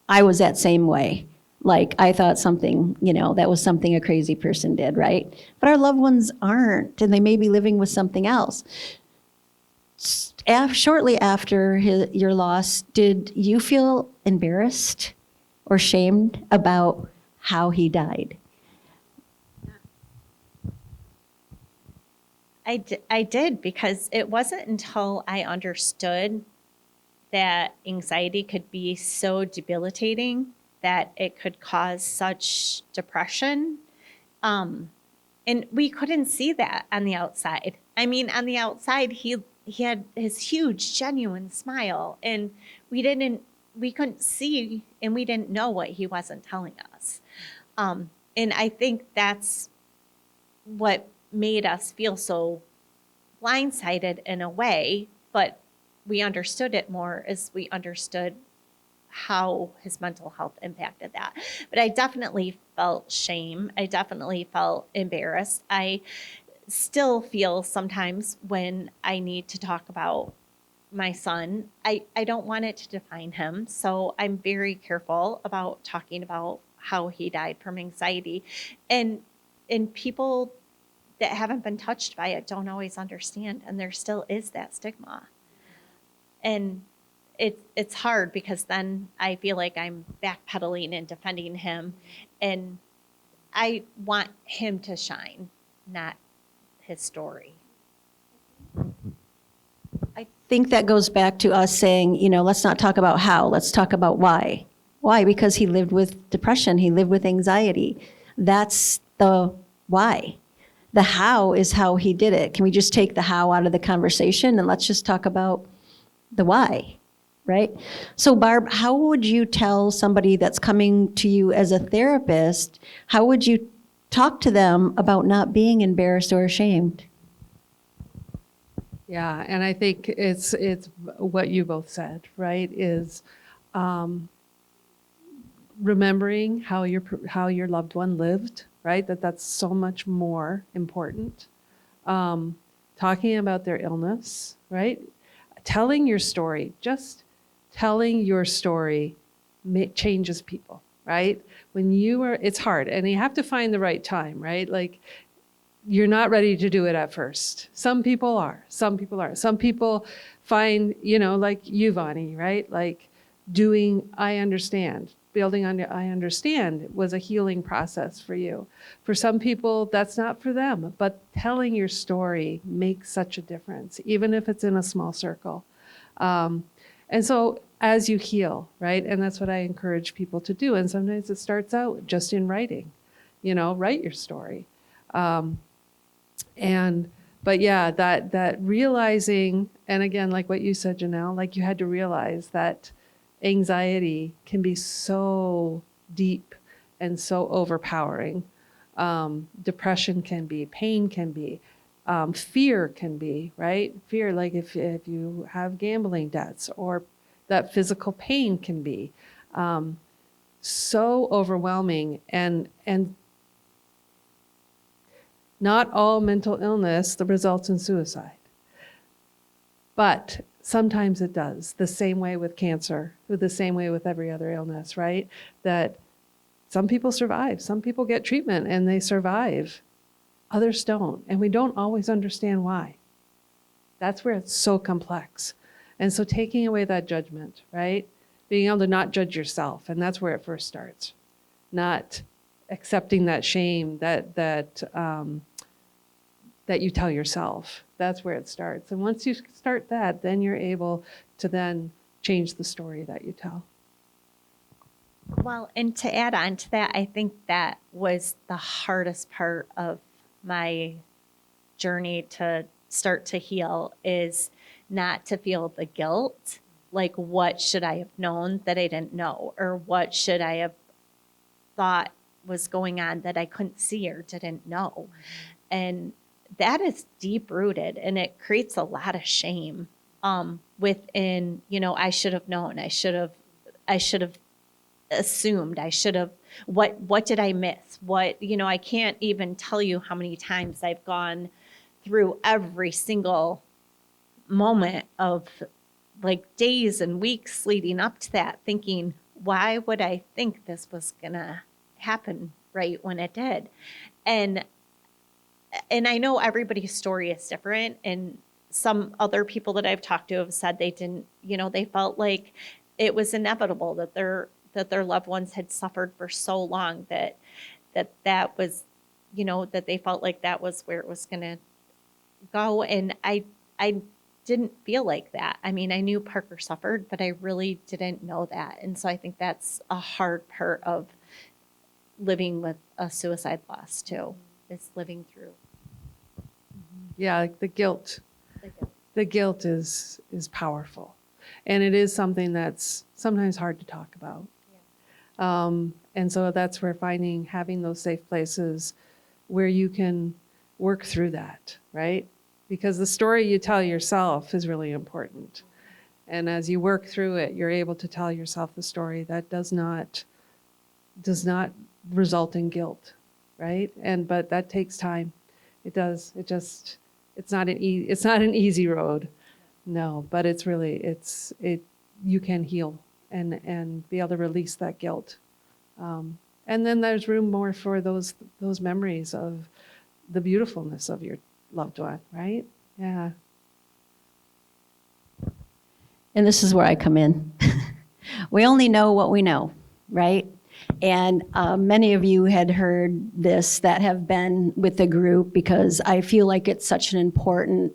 I was that same way. Like I thought something, that was something a crazy person did, right? But our loved ones aren't, and they may be living with something else. Shortly after your loss, did you feel embarrassed or shamed about how he died? I did, because it wasn't until I understood that anxiety could be so debilitating that it could cause such depression. And we couldn't see that on the outside. I mean, on the outside, he had his huge, genuine smile, and we couldn't see, and we didn't know what he wasn't telling us. And I think that's what made us feel so blindsided in a way, but we understood it more as we understood how his mental health impacted that. But I definitely felt shame. I definitely felt embarrassed. I still feel sometimes when I need to talk about my son, I don't want it to define him. So I'm very careful about talking about how he died from anxiety. And people that haven't been touched by it don't always understand, and there still is that stigma. And it's hard, because then I feel like I'm backpedaling and defending him, and I want him to shine, not his story. I think that goes back to us saying, let's not talk about how, let's talk about why. Why? Because he lived with depression, he lived with anxiety. That's the why. The how is how he did it. Can we just take the how out of the conversation and let's just talk about the why, right? So Barb, how would you tell somebody that's coming to you as a therapist, how would you talk to them about not being embarrassed or ashamed? Yeah, and I think it's what you both said, right? Is remembering how your loved one lived, right? That's so much more important. Talking about their illness, right? Telling your story, just telling your story changes people, right? It's hard, and you have to find the right time, right? Like, you're not ready to do it at first. Some people are. Some people find, like you, Vani, right? Like doing I understand, building on I understand was a healing process for you. For some people, that's not for them, but telling your story makes such a difference, even if it's in a small circle. And so as you heal, right? And that's what I encourage people to do. And sometimes it starts out just in writing, write your story. But yeah, that realizing, and again, like what you said, Janelle, like you had to realize that anxiety can be so deep and so overpowering. Depression can be, pain can be, Fear can be, right? Fear, like if you have gambling debts, or that physical pain can be so overwhelming. And not all mental illness that results in suicide, but sometimes it does. The same way with cancer, the same way with every other illness, right? That some people survive, some people get treatment and they survive, others don't, and we don't always understand why. That's where it's so complex. And so taking away that judgment, right? Being able to not judge yourself, and that's where it first starts. Not accepting that shame that you tell yourself. That's where it starts. And once you start that, then you're able to then change the story that you tell. Well, and to add on to that, I think that was the hardest part of my journey to start to heal, is not to feel the guilt. Like, what should I have known that I didn't know? Or what should I have thought was going on that I couldn't see or didn't know? And that is deep rooted, and it creates a lot of shame within, I should have known, I should have assumed, what did I miss? I can't even tell you how many times I've gone through every single moment of like days and weeks leading up to that, thinking, why would I think this was gonna happen right when it did? And I know everybody's story is different, and some other people that I've talked to have said they didn't, they felt like it was inevitable that their loved ones had suffered for so long that was, that they felt like that was where it was going to go. And I didn't feel like that. I mean, I knew Parker suffered, but I really didn't know that. And so I think that's a hard part of living with a suicide loss too, is living through. Yeah, the guilt. The guilt is powerful. And it is something that's sometimes hard to talk about. Yeah. And so that's where having those safe places where you can work through that, right? Because the story you tell yourself is really important. And as you work through it, you're able to tell yourself the story that does not result in guilt, right? But that takes time. It does. It's not an easy road. No, but it's really, you can heal and be able to release that guilt. And then there's room more for those memories of the beautifulness of your loved one, right? Yeah. And this is where I come in. We only know what we know, right? And many of you had heard this that have been with the group, because I feel like it's such an important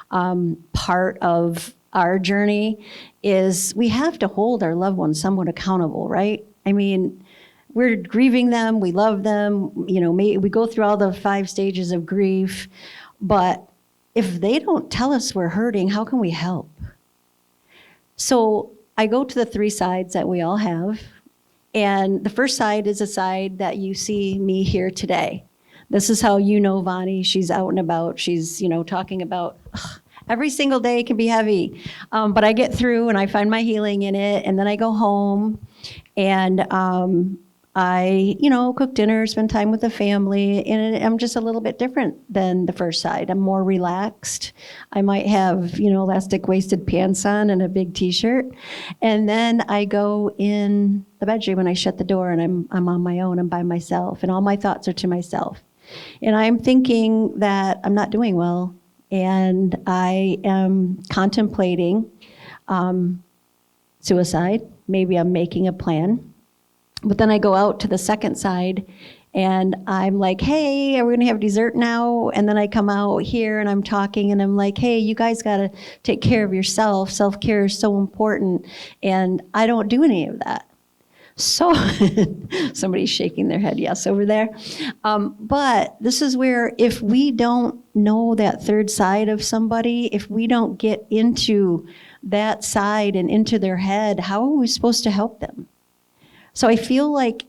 part of our journey, is we have to hold our loved ones somewhat accountable, right? I mean, we're grieving them, we love them, we go through all the 5 stages of grief, but if they don't tell us we're hurting, how can we help? So I go to the 3 sides that we all have. And the first side is a side that you see me here today. This is how Vani, she's out and about. She's, talking about every single day can be heavy. But I get through and I find my healing in it. And then I go home and I, cook dinner, spend time with the family. And I'm just a little bit different than the first side. I'm more relaxed. I might have, elastic waisted pants on and a big t-shirt. And then I go in the bedroom and I shut the door and I'm on my own. I'm by myself and all my thoughts are to myself. And I'm thinking that I'm not doing well. And I am contemplating suicide. Maybe I'm making a plan. But then I go out to the second side and I'm like, hey, are we gonna have dessert now? And then I come out here and I'm talking and I'm like, hey, you guys gotta take care of yourself. Self-care is so important. And I don't do any of that. So somebody's shaking their head yes over there. But this is where if we don't know that third side of somebody, if we don't get into that side and into their head, how are we supposed to help them? So I feel like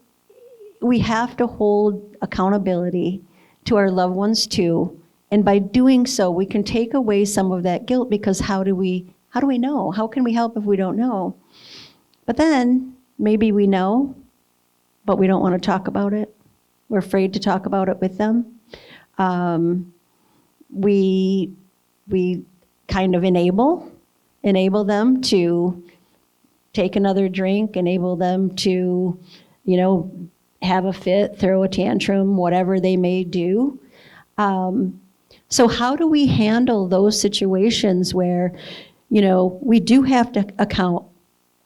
we have to hold accountability to our loved ones too, And by doing so, we can take away some of that guilt, because how do we know? How can we help if we don't know? But then maybe we know, but we don't want to talk about it. We're afraid to talk about it with them. We kind of enable them to take another drink, enable them to, have a fit, throw a tantrum, whatever they may do. So how do we handle those situations where, we do have to account,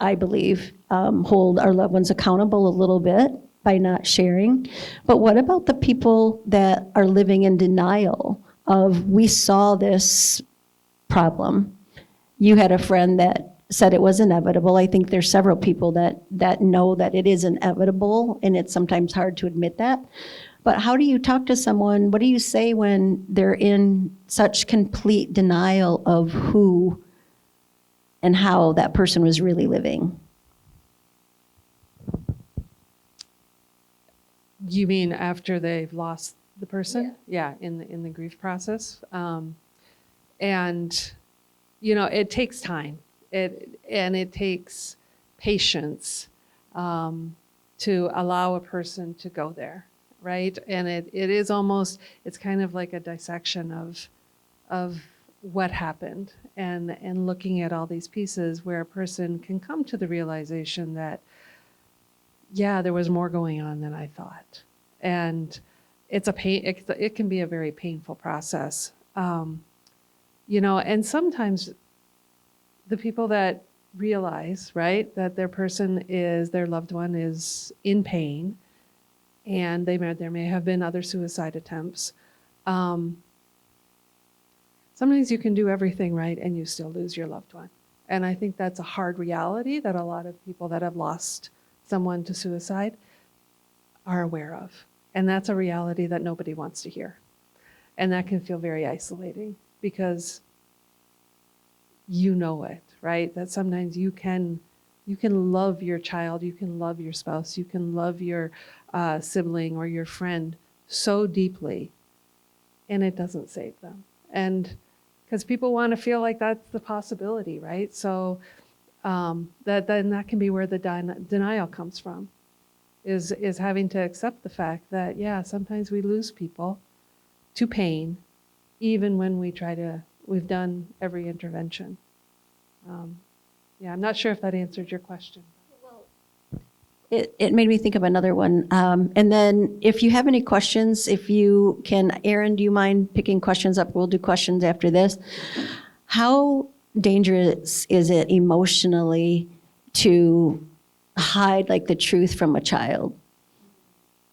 I believe, hold our loved ones accountable a little bit by not sharing. But what about the people that are living in denial of, we saw this problem? You had a friend that said it was inevitable. I think there's several people that know that it is inevitable, and it's sometimes hard to admit that. But how do you talk to someone? What do you say when they're in such complete denial of who and how that person was really living? You mean after they've lost the person? Yeah, in the grief process. And, it takes time. It takes patience to allow a person to go there, right? And it is almost, it's kind of like a dissection of what happened, and looking at all these pieces where a person can come to the realization that, yeah, there was more going on than I thought. And it's a pain, it can be a very painful process. And sometimes the people that realize, right, that their loved one is in pain, and there may have been other suicide attempts. Sometimes you can do everything right and you still lose your loved one. And I think that's a hard reality that a lot of people that have lost someone to suicide are aware of. And that's a reality that nobody wants to hear. And that can feel very isolating, because you know it, right? That sometimes you can love your child, you can love your spouse, you can love your sibling or your friend so deeply, and it doesn't save them. And because people want to feel like that's the possibility, right? So that can be where the denial comes from, is having to accept the fact that, yeah, sometimes we lose people to pain, even when we've done every intervention. I'm not sure if that answered your question. It made me think of another one. And then if you have any questions, if you can, Erin, do you mind picking questions up? We'll do questions after this. How dangerous is it emotionally to hide the truth from a child?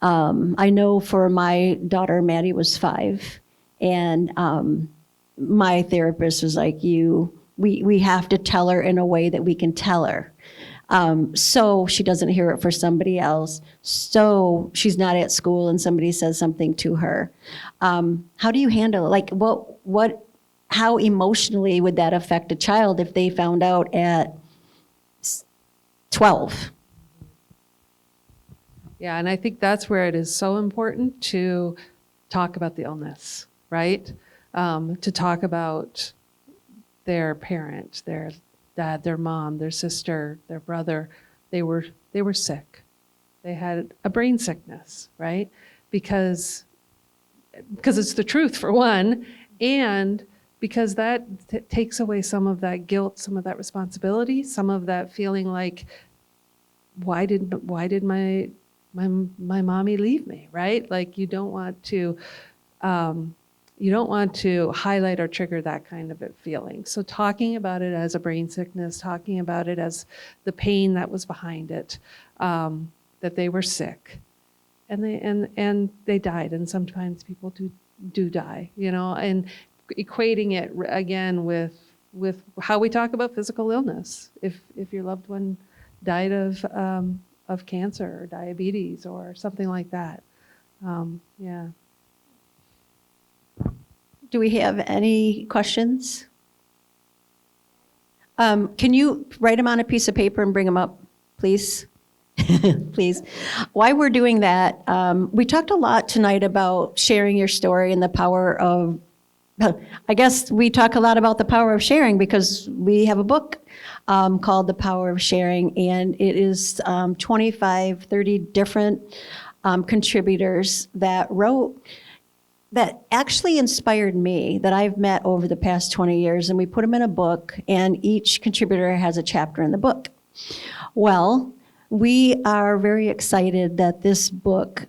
I know for my daughter, Maddie was 5, and my therapist was like, we have to tell her in a way that we can tell her. So she doesn't hear it for somebody else. So she's not at school and somebody says something to her. How do you handle it? How emotionally would that affect a child if they found out at 12? Yeah, and I think that's where it is so important to talk about the illness, right? To talk about their parent, their dad, their mom, their sister, their brother. They were sick. They had a brain sickness, right? Because it's the truth, for one, and because that takes away some of that guilt, some of that responsibility, some of that feeling like, why did my mommy leave me, right? Like you don't want to highlight or trigger that kind of a feeling. So talking about it as a brain sickness, talking about it as the pain that was behind it, that they were sick, and they died, and sometimes people do die, and equating it again with how we talk about physical illness. If your loved one died of cancer or diabetes or something like that, yeah. Do we have any questions? Can you write them on a piece of paper and bring them up, please? Please. While we're doing that, we talked a lot tonight about sharing your story and the power of I guess we talk a lot about the power of sharing because we have a book called The Power of Sharing, and it is 25, 30 different contributors that wrote, that actually inspired me, that I've met over the past 20 years, and we put them in a book, and each contributor has a chapter in the book. Well, we are very excited that this book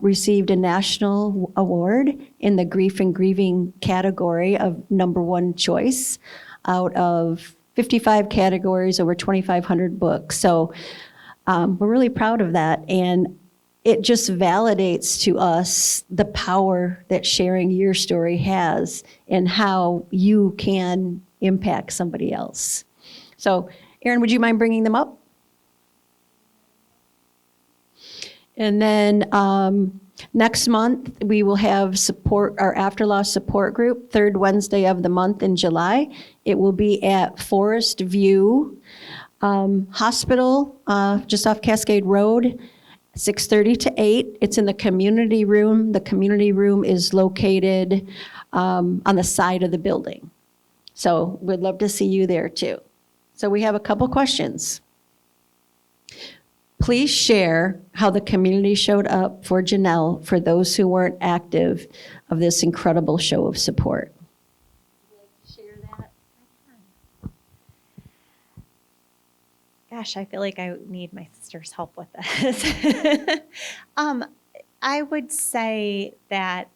received a national award in the grief and grieving category of #1 choice out of 55 categories, over 2,500 books. So we're really proud of that. And it just validates to us the power that sharing your story has and how you can impact somebody else. So, Erin, would you mind bringing them up? And then next month, we will have support, our after-loss support group, third Wednesday of the month in July. It will be at Forest View Hospital, just off Cascade Road, 6:30 to 8. It's in the community room. The community room is located on the side of the building. So we'd love to see you there too. So we have a couple questions. Please share how the community showed up for Janelle for those who weren't active of this incredible show of support. Would you like to share that? Gosh, I feel like I need my sister's help with this. I would say that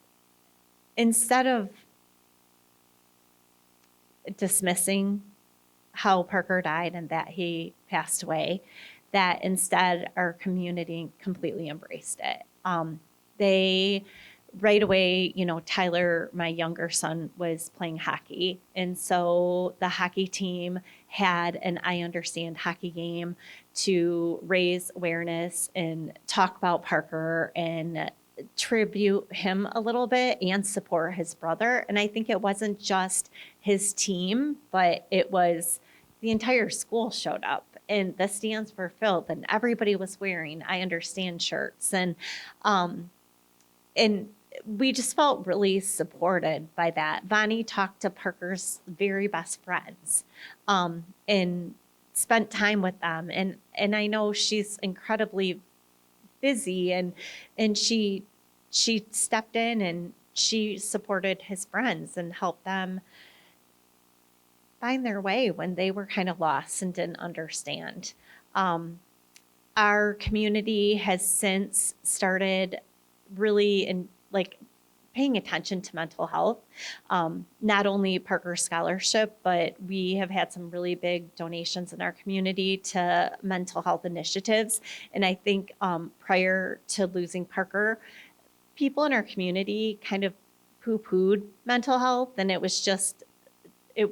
instead of dismissing how Parker died and that he passed away, that instead our community completely embraced it. They right away, Tyler, my younger son, was playing hockey. And so the hockey team had an I Understand hockey game to raise awareness and talk about Parker and tribute him a little bit and support his brother. And I think it wasn't just his team, but it was the entire school showed up and the stands were filled and everybody was wearing I Understand shirts. And we just felt really supported by that. Vonnie talked to Parker's very best friends and spent time with them. And I know she's incredibly busy and she stepped in and she supported his friends and helped them find their way when they were kind of lost and didn't understand. Our community has since started really paying attention to mental health. Not only Parker Scholarship, but we have had some really big donations in our community to mental health initiatives. And I think prior to losing Parker, people in our community kind of poo-pooed mental health, and it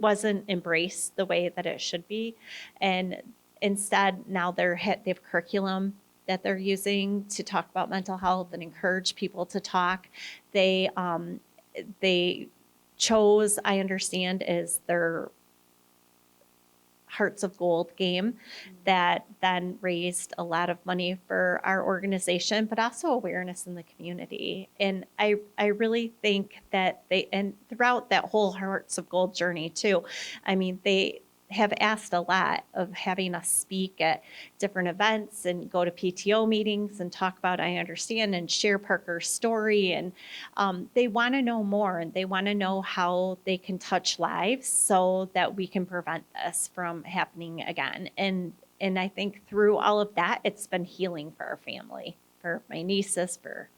wasn't embraced the way that it should be. And instead, now they have curriculum that they're using to talk about mental health and encourage people to talk. They chose I Understand as their Hearts of Gold game that then raised a lot of money for our organization, but also awareness in the community. And I really think that and throughout that whole Hearts of Gold journey too, I mean, they have asked a lot of having us speak at different events and go to PTO meetings and talk about I Understand and share Parker's story. And they want to know more and they want to know how they can touch lives so that we can prevent this from happening again. And I think through all of that, it's been healing for our family, for my nieces, for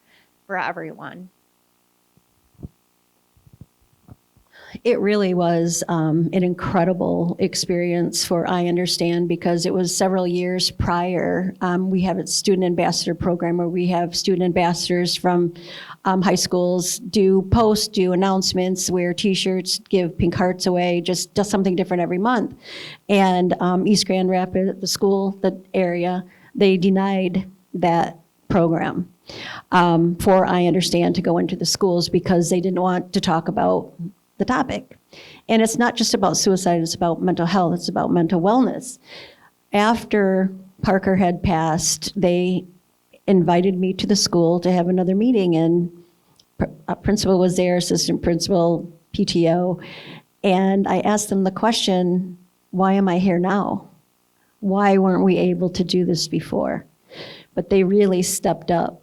everyone. It really was an incredible experience for I Understand because it was several years prior. We have a student ambassador program where we have student ambassadors from high schools do announcements, wear T-shirts, give pink hearts away, just does something different every month. And East Grand Rapids, the area, they denied that program for I Understand to go into the schools because they didn't want to talk about the topic. And it's not just about suicide, it's about mental health, it's about mental wellness. After Parker had passed, they invited me to the school to have another meeting, and a principal was there, assistant principal, PTO. And I asked them the question, why am I here now? Why weren't we able to do this before? But they really stepped up.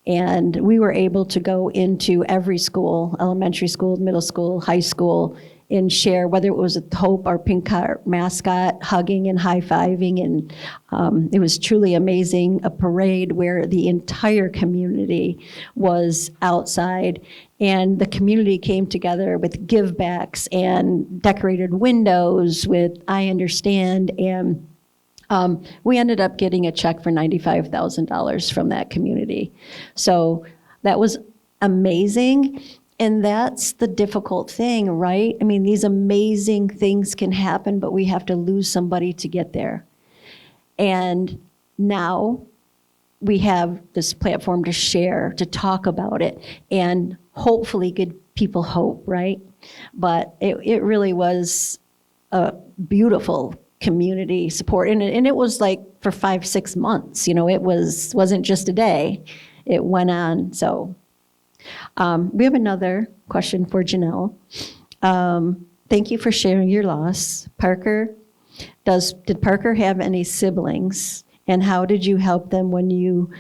And we were able to go into every school, elementary school, middle school, high school, and share, whether it was a Hope or Pink Heart mascot, hugging and high-fiving. And it was truly amazing, a parade where the entire community was outside. And the community came together with give-backs and decorated windows with I Understand. And we ended up getting a check for $95,000 from that community. So that was amazing. And that's the difficult thing, right? I mean, these amazing things can happen, but we have to lose somebody to get there. And now we have this platform to share, to talk about it, and hopefully give people hope, right? But it really was a beautiful community support. And it was like for 5-6 months, it wasn't just a day. It went on. So we have another question for Janelle. Thank you for sharing your loss. Did Parker have any siblings? And how did you help them when you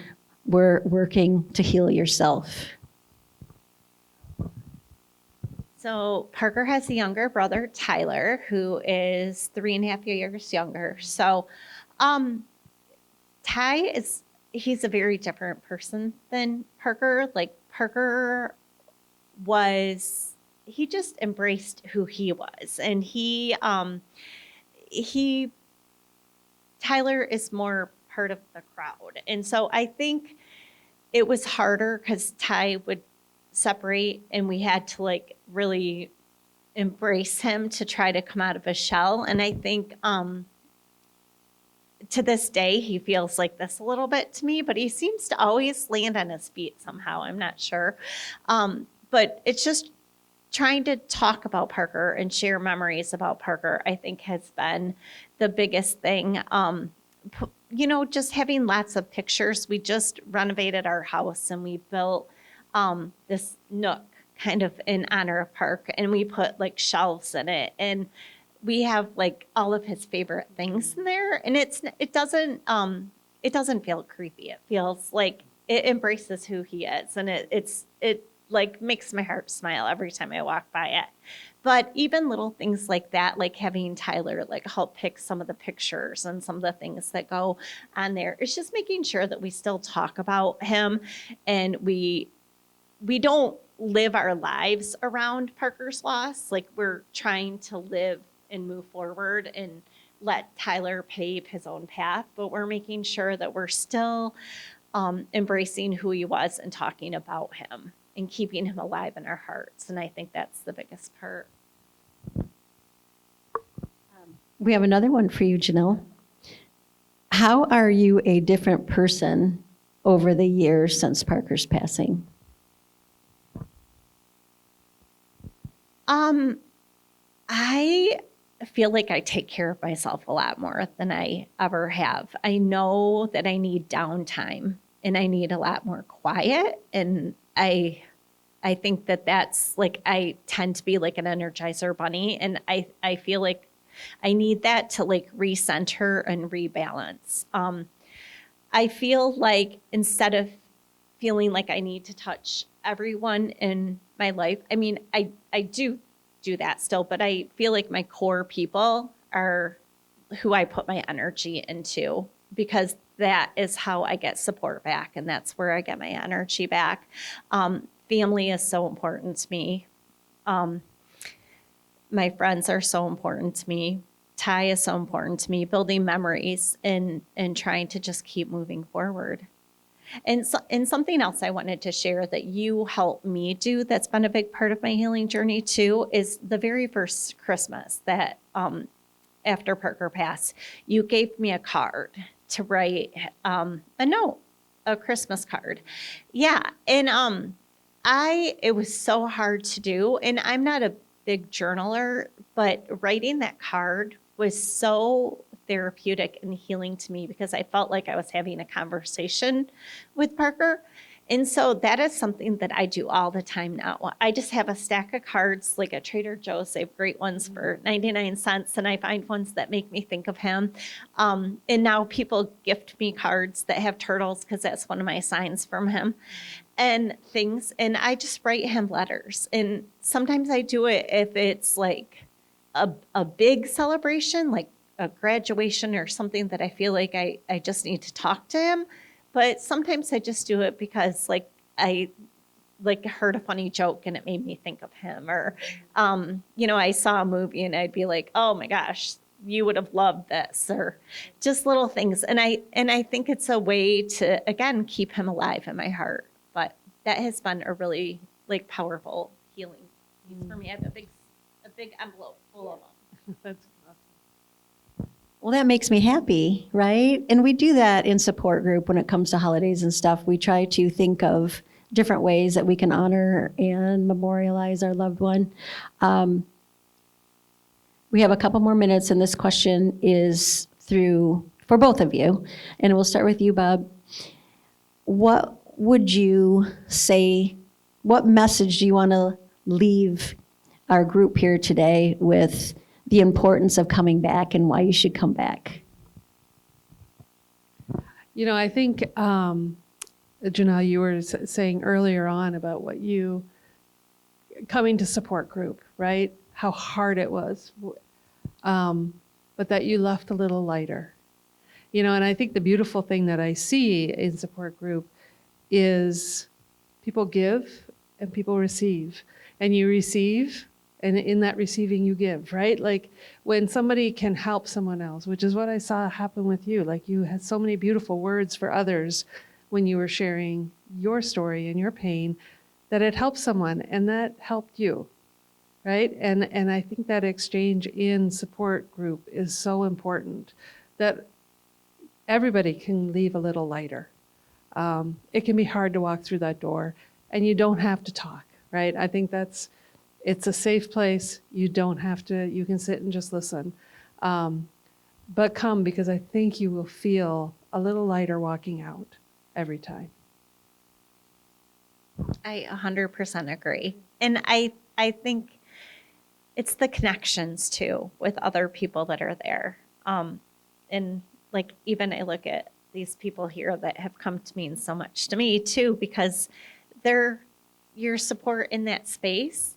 were working to heal yourself? So Parker has a younger brother, Tyler, who is 3.5 years younger. So he's a very different person than Parker. Like Parker he just embraced who he was. And Tyler is more part of the crowd. And so I think it was harder because Ty would separate and we had to like really embrace him to try to come out of his shell. And I think to this day he feels like this a little bit to me, but he seems to always land on his feet somehow. I'm not sure. But it's just trying to talk about Parker and share memories about Parker, I think has been the biggest thing. Just having lots of pictures. We just renovated our house and we built this nook kind of in honor of Park, and we put like shelves in it, and we have like all of his favorite things in there, and it doesn't feel creepy. It feels like it embraces who he is, and it like makes my heart smile every time I walk by it. But even little things like that, like having Tyler like help pick some of the pictures and some of the things that go on there, it's just making sure that we still talk about him, and we don't live our lives around Parker's loss. Like we're trying to live and move forward and let Tyler pave his own path, but we're making sure that we're still embracing who he was and talking about him and keeping him alive in our hearts. And I think that's the biggest part. We have another one for you, Janelle. How are you a different person over the years since Parker's passing? I feel like I take care of myself a lot more than I ever have. I know that I need downtime and I need a lot more quiet. And I think that that's like, I tend to be like an Energizer bunny. And I feel like I need that to like recenter and rebalance. I feel like instead of feeling like I need to touch everyone in my life, I mean, I do that still, but I feel like my core people are who I put my energy into, because that is how I get support back, and that's where I get my energy back. Family is so important to me. My friends are so important to me. Ty is so important to me, building memories and trying to just keep moving forward. And something else I wanted to share that you helped me do that's been a big part of my healing journey too is the very first Christmas that after Parker passed, you gave me a card to write a note, a Christmas card. Yeah. And it was so hard to do. And I'm not a big journaler, but writing that card was so therapeutic and healing to me because I felt like I was having a conversation with Parker. And so that is something that I do all the time now. I just have a stack of cards, like at Trader Joe's. They have great ones for 99 cents, and I find ones that make me think of him. And now people gift me cards that have turtles because that's one of my signs from him and things. And I just write him letters. And sometimes I do it if it's like a big celebration, like a graduation or something that I feel like I just need to talk to him. But sometimes I just do it because like I like heard a funny joke and it made me think of him. Or, I saw a movie and I'd be like, oh my gosh, you would have loved this, or just little things. And I think it's a way to, again, keep him alive in my heart. But that has been a really like powerful healing piece for me. I have a big envelope full of them. That's awesome. Well, that makes me happy, right? And we do that in support group when it comes to holidays and stuff. We try to think of different ways that we can honor and memorialize our loved one. We have a couple more minutes, and this question is for both of you. And we'll start with you, Bob. What would you say, what message do you want to leave our group here today with the importance of coming back and why you should come back? I think, Janelle, you were saying earlier on about coming to support group, right? How hard it was, but that you left a little lighter. And I think the beautiful thing that I see in support group is people give and people receive. And you receive, and in that receiving you give, right? Like when somebody can help someone else, which is what I saw happen with you. Like you had so many beautiful words for others when you were sharing your story and your pain, that it helped someone, and that helped you, right? And I think that exchange in support group is so important, that everybody can leave a little lighter. It can be hard to walk through that door, and you don't have to talk, right? I think it's a safe place. You don't have to, you can sit and just listen. But come, because I think you will feel a little lighter walking out every time. I 100% agree. And I think it's the connections too with other people that are there. And like, even I look at these people here that have come to mean so much to me too, because they're your support in that space.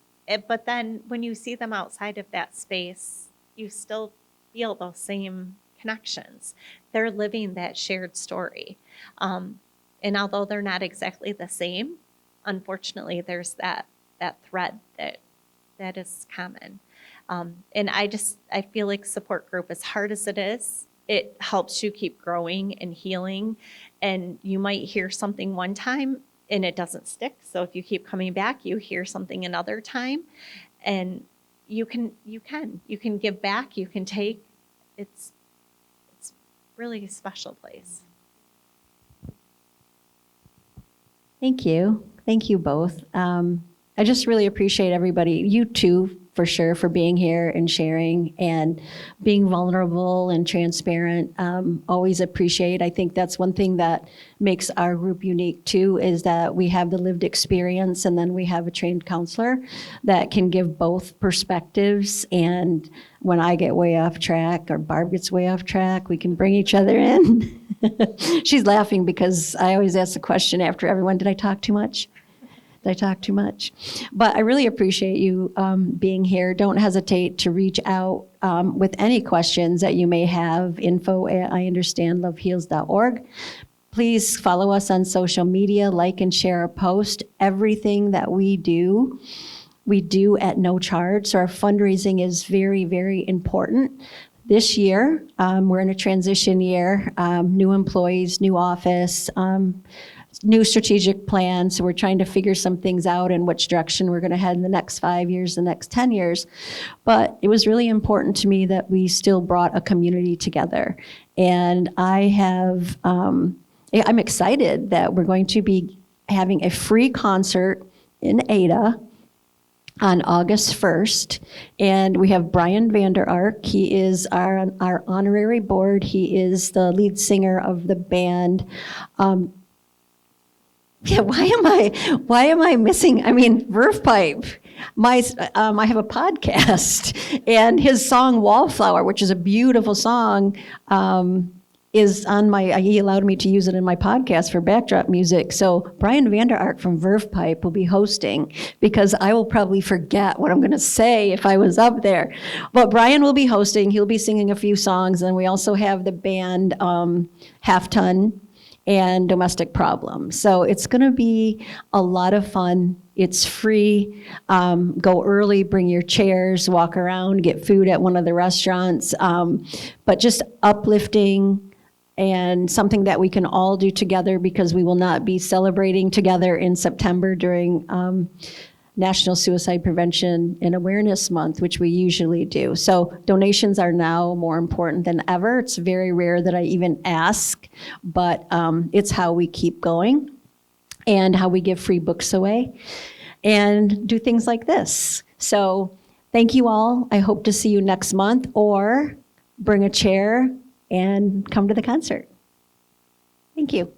But then when you see them outside of that space, you still feel those same connections. They're living that shared story. And although they're not exactly the same, unfortunately, there's that thread that is common. And I feel like support group, as hard as it is, it helps you keep growing and healing. And you might hear something one time and it doesn't stick. So if you keep coming back, you hear something another time, and you can give back, you can take. It's really a special place. Thank you. Thank you both. I just really appreciate everybody, you too, for sure, for being here and sharing and being vulnerable and transparent. Always appreciate. I think that's one thing that makes our group unique too, is that we have the lived experience, and then we have a trained counselor that can give both perspectives. And when I get way off track or Barb gets way off track, we can bring each other in. She's laughing because I always ask the question after everyone, did I talk too much? Did I talk too much? But I really appreciate you being here. Don't hesitate to reach out with any questions that you may have. info@iunderstandloveheals.org. Please follow us on social media, like and share a post. Everything that we do at no charge. So our fundraising is very, very important. This year, we're in a transition year, new employees, new office, new strategic plan. So we're trying to figure some things out in which direction we're going to head in the next 5 years, the next 10 years. But it was really important to me that we still brought a community together. And I'm excited that we're going to be having a free concert in Ada on August 1st. And we have Brian Vander Ark. He is our honorary board. He is the lead singer of the band. Yeah, why am I missing? I mean, Verve Pipe. I have a podcast, and his song "Wallflower," which is a beautiful song, is on my. He allowed me to use it in my podcast for backdrop music. So Brian Vander Ark from Verve Pipe will be hosting, because I will probably forget what I'm going to say if I was up there. But Brian will be hosting. He'll be singing a few songs, and we also have the band Half Ton and Domestic Problems. So it's going to be a lot of fun. It's free. Go early, bring your chairs, walk around, get food at one of the restaurants. But just uplifting and something that we can all do together, because we will not be celebrating together in September during National Suicide Prevention and Awareness Month, which we usually do. So donations are now more important than ever. It's very rare that I even ask, but it's how we keep going and how we give free books away and do things like this. So thank you all. I hope to see you next month, or bring a chair and come to the concert. Thank you.